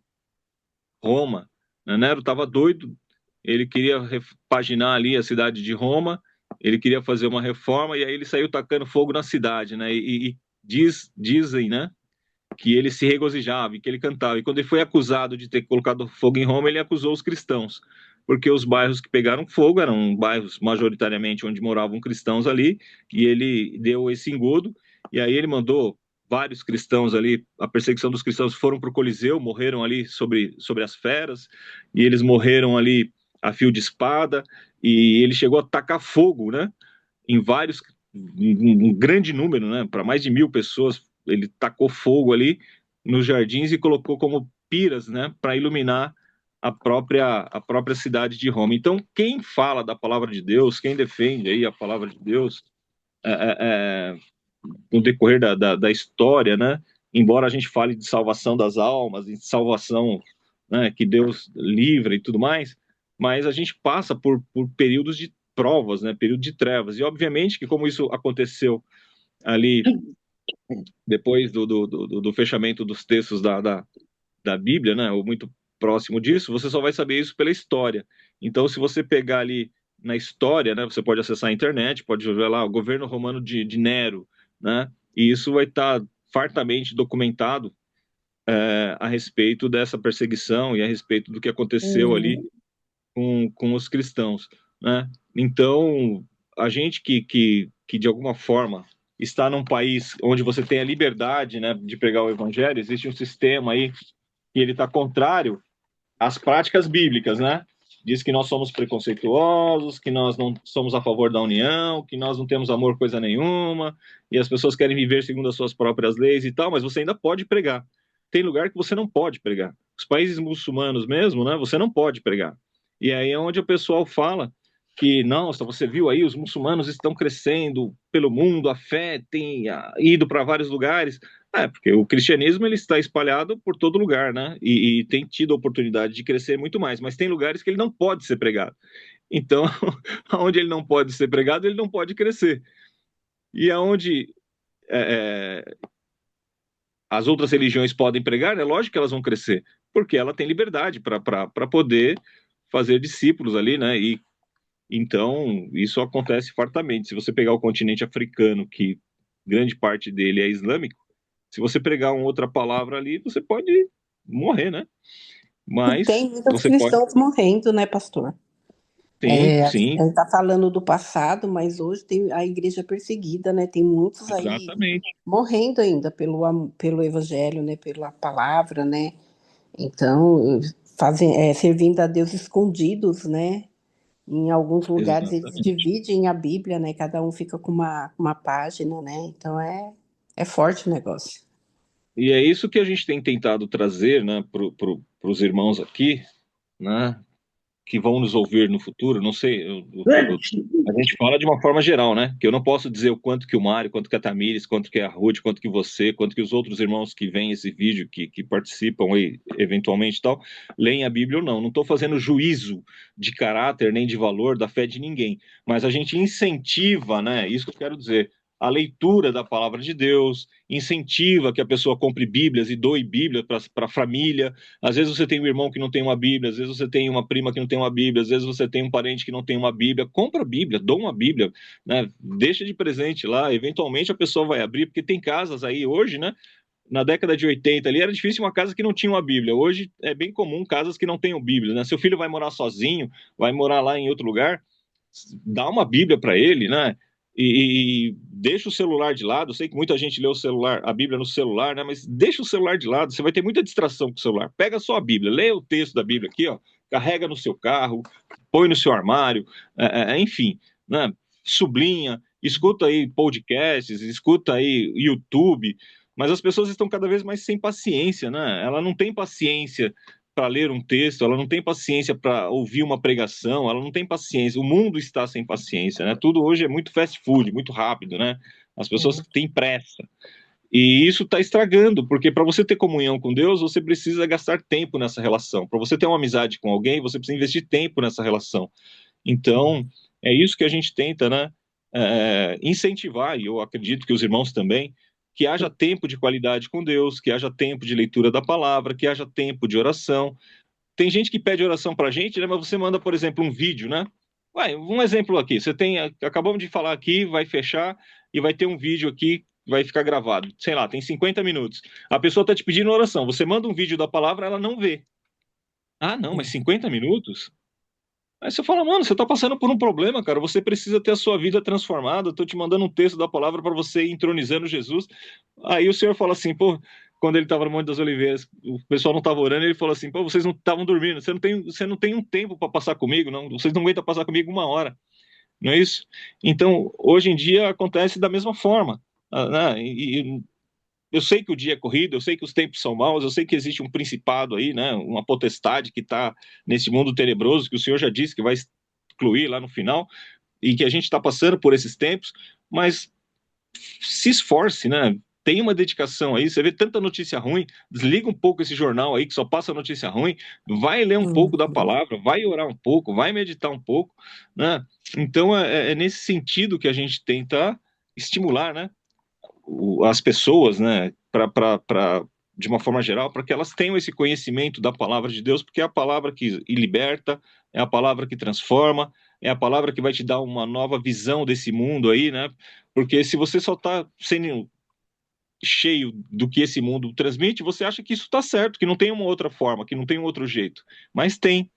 [SPEAKER 2] Roma, né? Nero estava doido, ele queria repaginar ali a cidade de Roma, ele queria fazer uma reforma, e aí ele saiu tacando fogo na cidade, né, e dizem, né, que ele se regozijava e que ele cantava. E quando ele foi acusado de ter colocado fogo em Roma, ele acusou os cristãos, porque os bairros que pegaram fogo eram bairros majoritariamente onde moravam cristãos ali, e ele deu esse engodo, e aí ele mandou vários cristãos ali, a perseguição dos cristãos, foram para o Coliseu, morreram ali sobre as feras, e eles morreram ali a fio de espada, e ele chegou a tacar fogo, né, em vários, um grande número, né, para mais de 1.000 pessoas, ele tacou fogo ali nos jardins e colocou como piras, né, para iluminar a própria cidade de Roma. Então, quem fala da palavra de Deus, quem defende aí a palavra de Deus, no decorrer da história, né, embora a gente fale de salvação das almas, de salvação, né, que Deus livra e tudo mais, mas a gente passa por períodos de provas, né, período de trevas. E obviamente que como isso aconteceu ali depois do fechamento dos textos da Bíblia, né, ou muito próximo disso, você só vai saber isso pela história. Então, se você pegar ali na história, né, você pode acessar a internet, pode ver lá o governo romano de Nero, né, e isso vai estar fartamente documentado a respeito dessa perseguição e a respeito do que aconteceu ali com os cristãos, né? Então, a gente que de alguma forma está num país onde você tem a liberdade, né, de pregar o evangelho, existe um sistema aí que ele está contrário às práticas bíblicas, né? Diz que nós somos preconceituosos, que nós não somos a favor da união, que nós não temos amor coisa nenhuma, e as pessoas querem viver segundo as suas próprias leis e tal, mas você ainda pode pregar. Tem lugar que você não pode pregar. Os países muçulmanos mesmo, né, você não pode pregar. E aí é onde o pessoal fala que, nossa, você viu aí, os muçulmanos estão crescendo pelo mundo, a fé tem ido para vários lugares. Porque o cristianismo ele está espalhado por todo lugar, né? E tem tido a oportunidade de crescer muito mais, mas tem lugares que ele não pode ser pregado. Então, onde ele não pode ser pregado, ele não pode crescer. E aonde as outras religiões podem pregar, é lógico que elas vão crescer, porque ela tem liberdade para poder fazer discípulos ali, né? E então isso acontece fartamente. Se você pegar o continente africano, que grande parte dele é islâmico, se você pregar uma outra palavra ali, você pode morrer, né?
[SPEAKER 7] E
[SPEAKER 2] Mas
[SPEAKER 7] tem muitos
[SPEAKER 2] você pode.
[SPEAKER 7] cristãos morrendo, né, pastor?
[SPEAKER 2] Sim,
[SPEAKER 7] A
[SPEAKER 2] sim,
[SPEAKER 7] gente está falando do passado, mas hoje tem a igreja perseguida, né? Tem muitos aí
[SPEAKER 2] exatamente.
[SPEAKER 7] morrendo ainda pelo evangelho, né? Pela palavra, né? Então, servindo a Deus escondidos, né? Em alguns lugares eles
[SPEAKER 2] Exatamente.
[SPEAKER 7] dividem a Bíblia, né? Cada um fica com uma página, né? Então é forte o negócio.
[SPEAKER 2] E é isso que a gente tem tentado trazer, né, para os irmãos aqui, né, que vão nos ouvir no futuro. Não sei, a gente fala de uma forma geral, né? Que eu não posso dizer o quanto que o Mário, quanto que a Tamires, quanto que a Ruth, quanto que você, quanto que os outros irmãos que veem esse vídeo, que participam aí, eventualmente e tal, leem a Bíblia ou não. Não estou fazendo juízo de caráter nem de valor da fé de ninguém, mas a gente incentiva, né? Isso que eu quero dizer. A leitura da palavra de Deus, incentiva que a pessoa compre Bíblias e doe Bíblia para a família. Às vezes você tem um irmão que não tem uma Bíblia, às vezes você tem uma prima que não tem uma Bíblia, às vezes você tem um parente que não tem uma Bíblia. Compra a Bíblia, doa uma Bíblia, né? Deixa de presente lá, eventualmente a pessoa vai abrir, porque tem casas aí hoje, né? Na década de 80 ali era difícil uma casa que não tinha uma Bíblia. Hoje é bem comum casas que não tenham Bíblia, né? Seu filho vai morar sozinho, vai morar lá em outro lugar, dá uma Bíblia para ele, né? E deixa o celular de lado. Eu sei que muita gente lê o celular, a Bíblia no celular, né? Mas deixa o celular de lado. Você vai ter muita distração com o celular. Pega só a Bíblia, lê o texto da Bíblia aqui, ó. Carrega no seu carro, põe no seu armário, enfim, né? Sublinha, escuta aí podcasts, escuta aí YouTube. Mas as pessoas estão cada vez mais sem paciência, né? Ela não tem paciência para ler um texto, ela não tem paciência para ouvir uma pregação, ela não tem paciência. O mundo está sem paciência, né? Tudo hoje é muito fast food, muito rápido, né? As pessoas têm pressa. E isso está estragando, porque para você ter comunhão com Deus, você precisa gastar tempo nessa relação. Para você ter uma amizade com alguém, você precisa investir tempo nessa relação. Então, é isso que a gente tenta, né? Incentivar, e eu acredito que os irmãos também, que haja tempo de qualidade com Deus, que haja tempo de leitura da palavra, que haja tempo de oração. Tem gente que pede oração para a gente, né? Mas você manda, por exemplo, um vídeo, né? Um exemplo aqui. Você tem, acabamos de falar aqui, vai fechar e vai ter um vídeo aqui, vai ficar gravado. Sei lá, tem 50 minutos. A pessoa está te pedindo oração. Você manda um vídeo da palavra, ela não vê. Ah, não, mas 50 minutos? Aí você fala, mano, você tá passando por um problema, cara. Você precisa ter a sua vida transformada. Eu tô te mandando um texto da palavra para você ir entronizando Jesus. Aí o Senhor fala assim, pô, quando ele estava no Monte das Oliveiras, o pessoal não estava orando, ele falou assim, pô, vocês não estavam dormindo, você não tem um tempo para passar comigo, não, vocês não aguentam passar comigo uma hora, não é isso? Então, hoje em dia acontece da mesma forma, né? Eu sei que o dia é corrido, eu sei que os tempos são maus, eu sei que existe um principado aí, né, uma potestade que está nesse mundo tenebroso, que o Senhor já disse que vai excluir lá no final, e que a gente está passando por esses tempos, mas se esforce, né? Tem uma dedicação aí, você vê tanta notícia ruim, desliga um pouco esse jornal aí que só passa notícia ruim, vai ler um pouco da palavra, vai orar um pouco, vai meditar um pouco, né? Então é nesse sentido que a gente tenta estimular, né? As pessoas, né? De uma forma geral, para que elas tenham esse conhecimento da palavra de Deus, porque é a palavra que liberta, é a palavra que transforma, é a palavra que vai te dar uma nova visão desse mundo aí, né? Porque se você só está sendo cheio do que esse mundo transmite, você acha que isso está certo, que não tem uma outra forma, que não tem um outro jeito. Mas tem,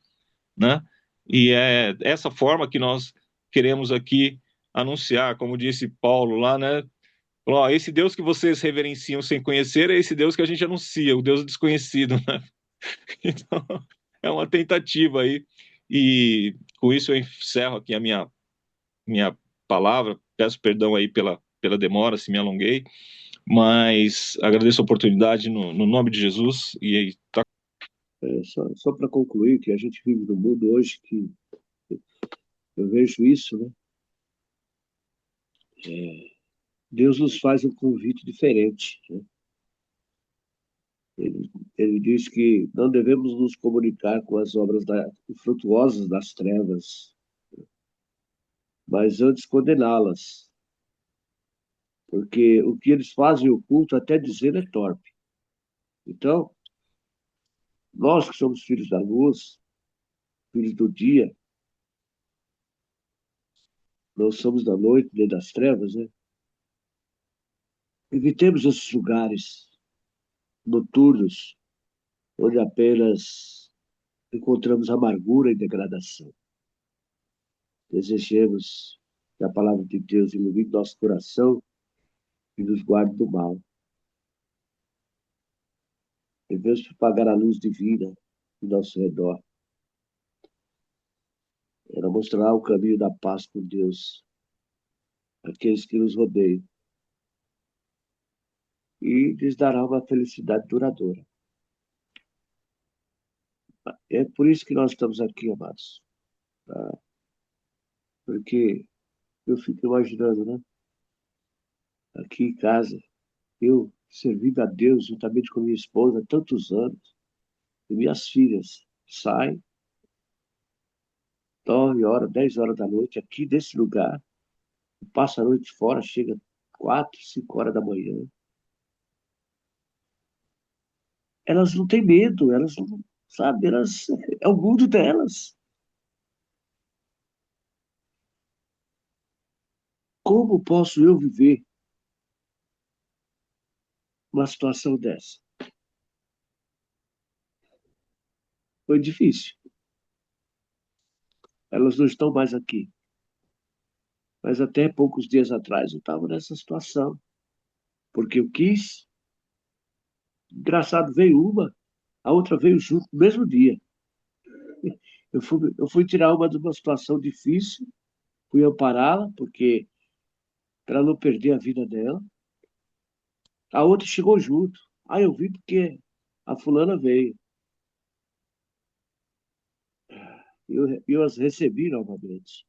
[SPEAKER 2] né? E é essa forma que nós queremos aqui anunciar, como disse Paulo lá, né? Ó, esse Deus que vocês reverenciam sem conhecer é esse Deus que a gente anuncia, o Deus desconhecido, né? Então, é uma tentativa aí. E com isso eu encerro aqui a minha palavra. Peço perdão aí pela demora, se me alonguei, mas agradeço a oportunidade no nome de Jesus. E aí, tá.
[SPEAKER 8] Só para concluir, que a gente vive num mundo hoje que eu vejo isso, né? Deus nos faz um convite diferente, né? Ele diz que não devemos nos comunicar com as obras infrutuosas das trevas, mas antes condená-las, porque o que eles fazem oculto, até dizer, é torpe. Então, nós que somos filhos da luz, filhos do dia, não somos da noite nem das trevas, né? Evitemos esses lugares noturnos, onde apenas encontramos amargura e degradação. Desejemos que a palavra de Deus ilumine nosso coração e nos guarde do mal. Devemos propagar a luz divina em nosso redor. Ela mostrará o caminho da paz com Deus àqueles que nos rodeiam e lhes dará uma felicidade duradoura. É por isso que nós estamos aqui, amados. Tá? Porque eu fico imaginando, né? Aqui em casa, eu servindo a Deus juntamente com minha esposa há tantos anos, e minhas filhas saem, dormem hora, 10 horas da noite, aqui desse lugar, passa a noite fora, chega 4, 5 horas da manhã. Elas não têm medo, elas não, sabe, elas, é o mundo delas. Como posso eu viver uma situação dessa? Foi difícil. Elas não estão mais aqui. Mas até poucos dias atrás eu estava nessa situação. Porque eu quis. Engraçado, veio uma, a outra veio junto no mesmo dia. Eu fui tirar uma de uma situação difícil, fui ampará-la, porque para não perder a vida dela. A outra chegou junto. Ah, eu vi porque a fulana veio. Eu as recebi novamente.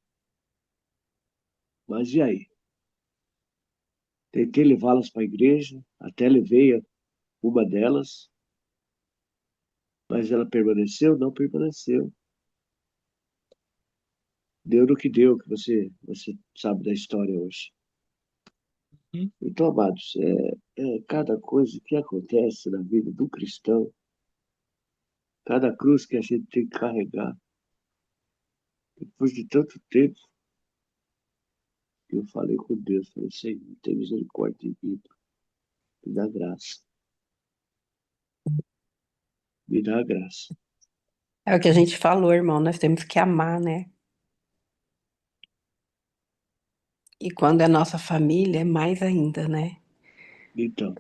[SPEAKER 8] Mas e aí? Tentei levá-las para a igreja, até levei uma delas, mas ela permaneceu? Não permaneceu. Deu no que deu, que você sabe da história hoje. Então, amados, cada coisa que acontece na vida do cristão, cada cruz que a gente tem que carregar, depois de tanto tempo, eu falei com Deus, falei, Senhor, tem misericórdia de mim, me dá graça, me dá graça.
[SPEAKER 7] É o que a gente falou, irmão, nós temos que amar, né? E quando é nossa família, é mais ainda, né?
[SPEAKER 8] Então,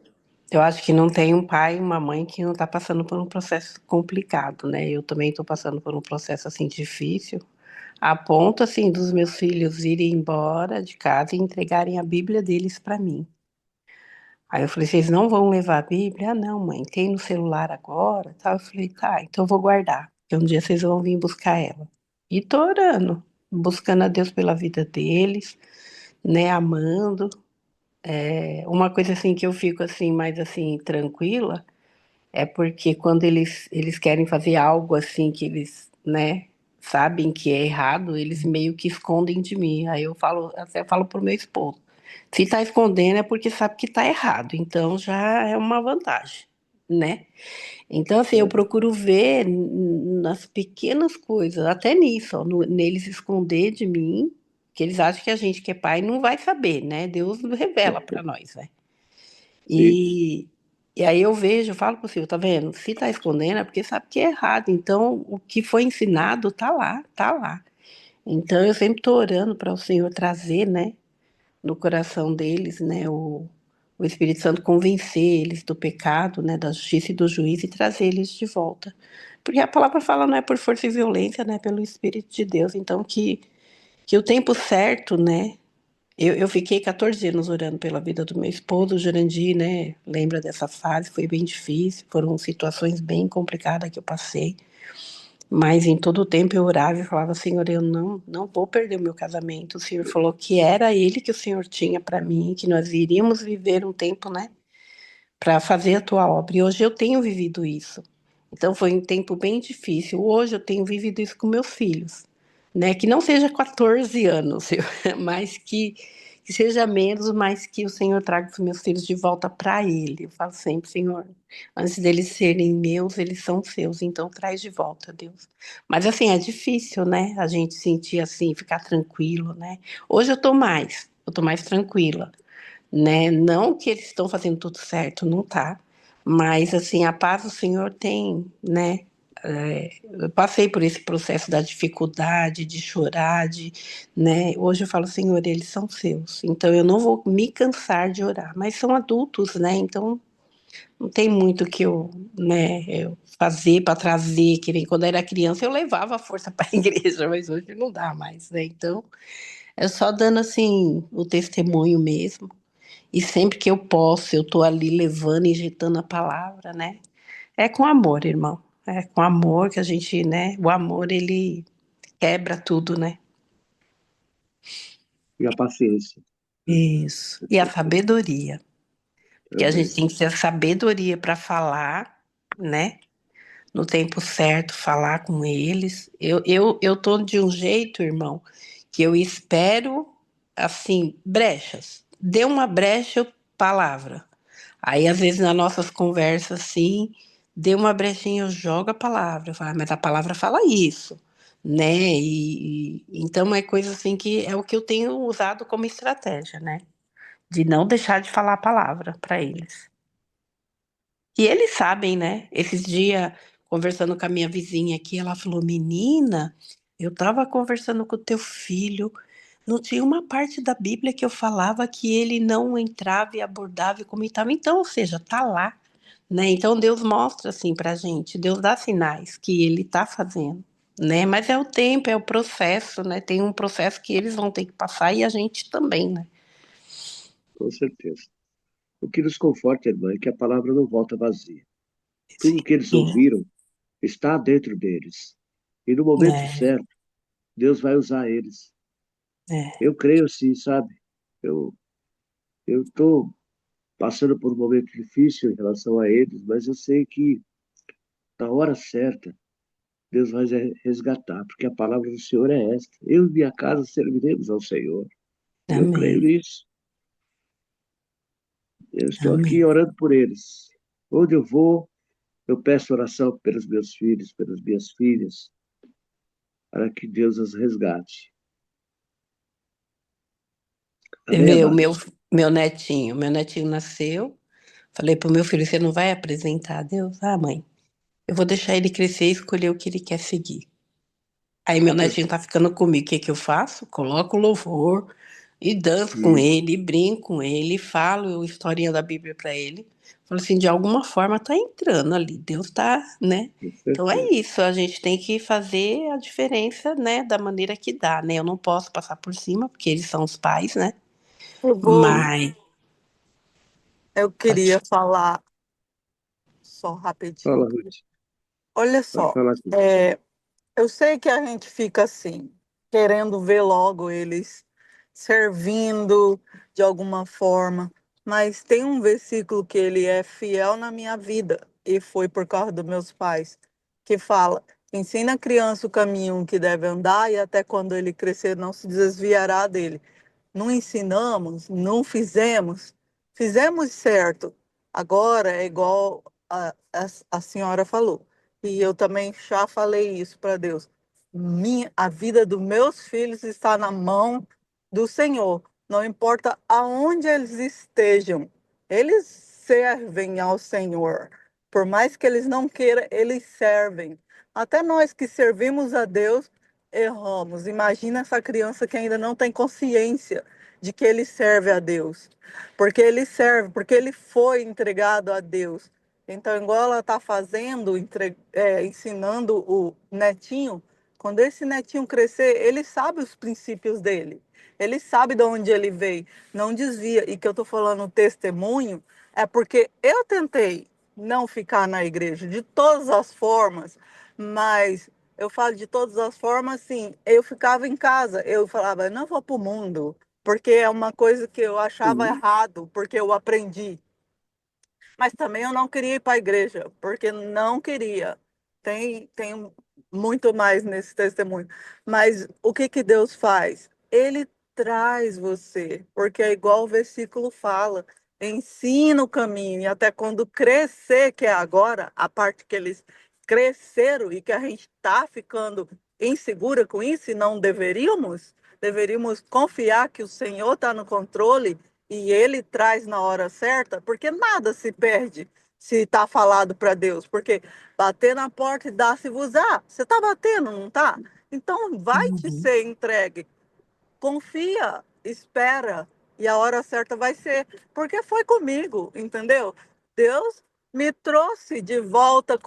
[SPEAKER 7] Eu acho que não tem um pai e uma mãe que não tá passando por um processo complicado, né? Eu também tô passando por um processo, assim, difícil, a ponto, assim, dos meus filhos irem embora de casa e entregarem a Bíblia deles para mim. Aí eu falei, vocês não vão levar a Bíblia? Ah, não, mãe, tem no celular agora, tal. Eu falei, tá, então eu vou guardar, porque um dia vocês vão vir buscar ela. E tô orando, buscando a Deus pela vida deles, né, amando. Uma coisa assim que eu fico assim mais assim tranquila é porque quando eles querem fazer algo assim que eles, né, sabem que é errado, eles meio que escondem de mim. Aí eu falo, até falo pro meu esposo, se tá escondendo é porque sabe que tá errado, então já é uma vantagem, né? Então assim, eu procuro ver nas pequenas coisas, até nisso, ó, neles esconder de mim, que eles acham que a gente que é pai não vai saber, né? Deus revela para nós, né? E, e aí eu vejo, eu falo pro Senhor, tá vendo? Se tá escondendo é porque sabe que é errado. Então, o que foi ensinado tá lá, tá lá. Então, eu sempre tô orando para o Senhor trazer, né, no coração deles, né, o Espírito Santo convencer eles do pecado, né, da justiça e do juízo e trazer eles de volta. Porque a palavra fala não é por força e violência, né, pelo Espírito de Deus. Então, que o tempo certo, né, eu fiquei 14 anos orando pela vida do meu esposo, o Jurandir, né? Lembra dessa fase? Foi bem difícil, foram situações bem complicadas que eu passei. Mas em todo o tempo eu orava e falava, Senhor, eu não vou perder o meu casamento. O Senhor falou que era ele que o Senhor tinha para mim, que nós iríamos viver um tempo, né? Para fazer a tua obra. E hoje eu tenho vivido isso. Então foi um tempo bem difícil. Hoje eu tenho vivido isso com meus filhos, né? Que não seja 14 anos, mas que seja menos, mas que o Senhor traga os meus filhos de volta para Ele. Eu falo sempre, Senhor, antes deles serem meus, eles são seus, então traz de volta, Deus. Mas assim, é difícil, né? A gente sentir assim, ficar tranquilo, né? Hoje eu tô mais tranquila, né? Não que eles estão fazendo tudo certo, não tá. Mas assim, a paz do Senhor tem, né? Eu passei por esse processo da dificuldade, de chorar, né? Hoje eu falo, Senhor, eles são seus. Então eu não vou me cansar de orar. Mas são adultos, né? Então não tem muito que eu fazer para trazer. Que nem quando eu era criança eu levava a força para a igreja, mas hoje não dá mais, né? Então é só dando assim o testemunho mesmo. E sempre que eu posso, eu tô ali levando, injetando a palavra, né? É com amor, irmão. É com amor que a gente, né? O amor, ele quebra tudo, né?
[SPEAKER 8] E a paciência
[SPEAKER 7] Isso. E a sabedoria. Porque a gente
[SPEAKER 8] também.
[SPEAKER 7] tem que ter a sabedoria para falar, né? No tempo certo, falar com eles. Eu tô de um jeito, irmão, que eu espero, assim, brechas. Deu uma brecha, palavra. Aí, às vezes, nas nossas conversas, assim, deu uma brechinha, eu jogo a palavra. Eu falo, "Ah, mas a palavra fala isso, né? Então é coisa assim que é o que eu tenho usado como estratégia, né? De não deixar de falar a palavra para eles. E eles sabem, né? Esses dias, conversando com a minha vizinha aqui, ela falou: Menina, eu estava conversando com o teu filho. Não tinha uma parte da Bíblia que eu falava que ele não entrava e abordava e comentava. Então, ou seja, tá lá, né? Então Deus mostra assim pra gente, Deus dá sinais que ele tá fazendo, né? Mas é o tempo, é o processo, né? Tem um processo que eles vão ter que passar e a gente também, né?
[SPEAKER 8] Com certeza. O que nos conforta, irmã, é que a palavra não volta vazia. Tudo que eles
[SPEAKER 7] Sim,
[SPEAKER 8] ouviram está dentro deles. E no momento
[SPEAKER 7] é,
[SPEAKER 8] certo, Deus vai usar eles.
[SPEAKER 7] é,
[SPEAKER 8] Eu creio sim, sabe? Eu eu estou passando por um momento difícil em relação a eles, mas eu sei que na hora certa Deus vai resgatar, porque a palavra do Senhor é esta. Eu e minha casa serviremos ao Senhor. Eu creio
[SPEAKER 7] amém,
[SPEAKER 8] nisso. Eu estou aqui
[SPEAKER 7] amém.
[SPEAKER 8] orando por eles. Onde eu vou, eu peço oração pelos meus filhos, pelas minhas filhas, para que Deus as resgate.
[SPEAKER 7] Você
[SPEAKER 8] Amém,
[SPEAKER 7] vê,
[SPEAKER 8] amados?
[SPEAKER 7] meu netinho nasceu. Falei pro meu filho, você não vai apresentar a Deus? Ah, mãe, eu vou deixar ele crescer e escolher o que ele quer seguir. Aí meu netinho tá ficando comigo, o que que eu faço? Coloco o louvor e danço com
[SPEAKER 8] Isso,
[SPEAKER 7] ele, e brinco com ele, e falo a historinha da Bíblia pra ele. Falo assim, de alguma forma tá entrando ali, Deus tá, né?
[SPEAKER 8] com
[SPEAKER 7] Então é
[SPEAKER 8] certeza.
[SPEAKER 7] isso, a gente tem que fazer a diferença, né, da maneira que dá, né? Eu não posso passar por cima, porque eles são os pais, né? Mas,
[SPEAKER 1] Eu
[SPEAKER 7] pode-
[SPEAKER 1] queria falar só rapidinho.
[SPEAKER 8] Fala, Ruth.
[SPEAKER 1] Olha
[SPEAKER 8] Pode
[SPEAKER 1] só,
[SPEAKER 8] falar aqui.
[SPEAKER 1] eu sei que a gente fica assim, querendo ver logo eles servindo de alguma forma, mas tem um versículo que ele é fiel na minha vida, e foi por causa dos meus pais, que fala: ensina a criança o caminho que deve andar, e até quando ele crescer não se desviará dele. Não ensinamos, não fizemos, fizemos certo. Agora é igual a senhora falou. E eu também já falei isso para Deus. A vida dos meus filhos está na mão do Senhor. Não importa aonde eles estejam. Eles servem ao Senhor. Por mais que eles não queiram, eles servem. Até nós que servimos a Deus, erramos. Imagina essa criança que ainda não tem consciência de que ele serve a Deus. Porque ele serve, porque ele foi entregado a Deus. Então, igual ela está fazendo, ensinando o netinho, quando esse netinho crescer, ele sabe os princípios dele. Ele sabe de onde ele veio, não desvia. E que eu estou falando testemunho é porque eu tentei não ficar na igreja de todas as formas, mas eu falo de todas as formas, sim. Eu ficava em casa, eu falava, eu não vou para o mundo, porque é uma coisa que eu achava errado, porque eu aprendi. Mas também eu não queria ir para a igreja, porque não queria. Tem muito mais nesse testemunho. Mas o que que Deus faz? Ele traz você, porque é igual o versículo fala, ensina o caminho, e até quando crescer, que é agora, a parte que eles cresceram e que a gente está ficando insegura com isso, e não deveríamos confiar que o Senhor está no controle e ele traz na hora certa, porque nada se perde se está falado para Deus, porque bater na porta e dar-se-vos-á, você está batendo, não está? Então vai te
[SPEAKER 7] Uhum.
[SPEAKER 1] ser entregue. Confia, espera, e a hora certa vai ser, porque foi comigo, entendeu? Deus me trouxe de volta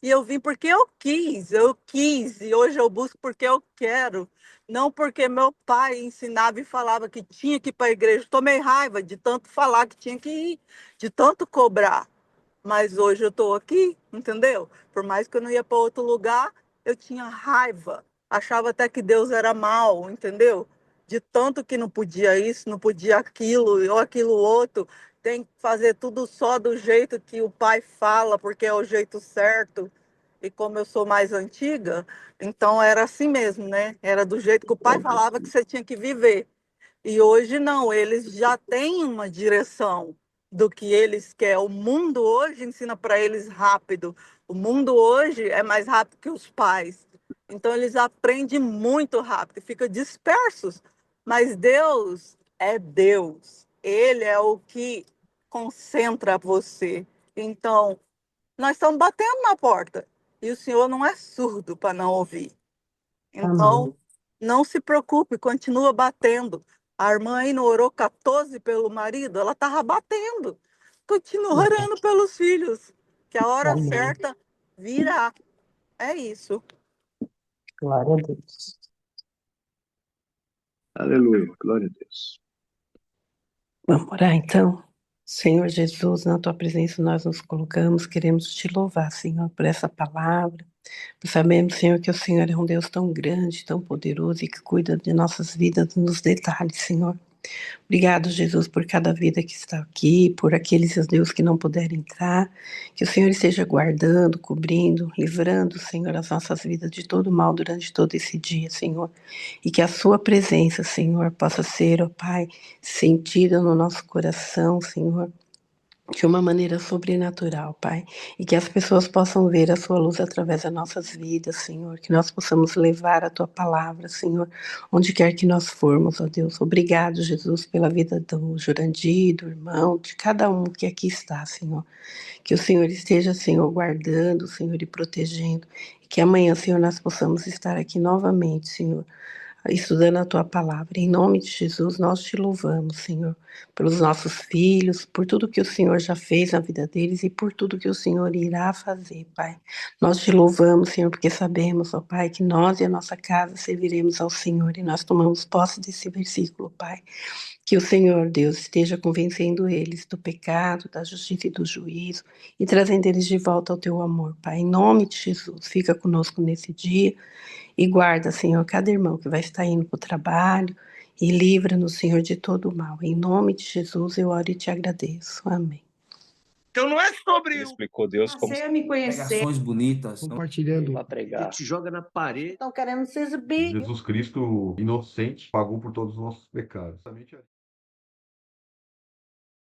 [SPEAKER 1] e eu vim porque eu quis, e hoje eu busco porque eu quero, não porque meu pai ensinava e falava que tinha que ir para a igreja. Tomei raiva de tanto falar que tinha que ir, de tanto cobrar. Mas hoje eu estou aqui, entendeu? Por mais que eu não ia para outro lugar, eu tinha raiva. Achava até que Deus era mau, entendeu? De tanto que não podia isso, não podia aquilo, ou aquilo outro. Tem que fazer tudo só do jeito que o pai fala, porque é o jeito certo. E como eu sou mais antiga, então era assim mesmo, né? Era do jeito que o pai falava que você tinha que viver. E hoje não, eles já têm uma direção do que eles querem. O mundo hoje ensina para eles rápido. O mundo hoje é mais rápido que os pais. Então eles aprendem muito rápido, e ficam dispersos. Mas Deus é Deus. Ele é o que concentra você. Então, nós estamos batendo na porta. E o Senhor não é surdo para não ouvir.
[SPEAKER 7] Amém.
[SPEAKER 1] Então, não se preocupe, continua batendo. A irmã aí não orou 14 pelo marido, ela estava batendo. Continua orando pelos filhos, que a hora
[SPEAKER 7] Amém.
[SPEAKER 1] certa virá. É isso.
[SPEAKER 7] Glória a Deus.
[SPEAKER 8] Aleluia, glória a Deus.
[SPEAKER 7] Vamos orar então? Senhor Jesus, na tua presença nós nos colocamos, queremos te louvar, Senhor, por essa palavra. Sabemos, Senhor, que o Senhor é um Deus tão grande, tão poderoso e que cuida de nossas vidas nos detalhes, Senhor. Obrigado, Jesus, por cada vida que está aqui, por aqueles, Deus, que não puderam entrar. Que o Senhor esteja guardando, cobrindo, livrando, Senhor, as nossas vidas de todo mal durante todo esse dia, Senhor. E que a sua presença, Senhor, possa ser, ó Pai, sentida no nosso coração, Senhor, de uma maneira sobrenatural, Pai, e que as pessoas possam ver a Sua luz através das nossas vidas, Senhor, que nós possamos levar a Tua palavra, Senhor, onde quer que nós formos, ó Deus. Obrigado, Jesus, pela vida do Jurandir, do irmão, de cada um que aqui está, Senhor. Que o Senhor esteja, Senhor, guardando, Senhor, e protegendo, e que amanhã, Senhor, nós possamos estar aqui novamente, Senhor, estudando a tua palavra. Em nome de Jesus, nós te louvamos, Senhor, pelos nossos filhos, por tudo que o Senhor já fez na vida deles e por tudo que o Senhor irá fazer, Pai. Nós te louvamos, Senhor, porque sabemos, ó Pai, que nós e a nossa casa serviremos ao Senhor e nós tomamos posse desse versículo, Pai. Que o Senhor, Deus, esteja convencendo eles do pecado, da justiça e do juízo e trazendo eles de volta ao teu amor, Pai. Em nome de Jesus, fica conosco nesse dia. E guarda, Senhor, cada irmão que vai estar indo para o trabalho e livra-nos, Senhor, de todo o mal. Em nome de Jesus eu oro e te agradeço. Amém.
[SPEAKER 4] Então não é sobre
[SPEAKER 2] Ele explicou Deus como
[SPEAKER 5] Passei a me conhecer.
[SPEAKER 4] pregações bonitas.
[SPEAKER 6] Compartilhando.
[SPEAKER 8] A gente se joga na parede.
[SPEAKER 5] Estão querendo se exibir.
[SPEAKER 6] Jesus Cristo, inocente, pagou por todos os nossos pecados.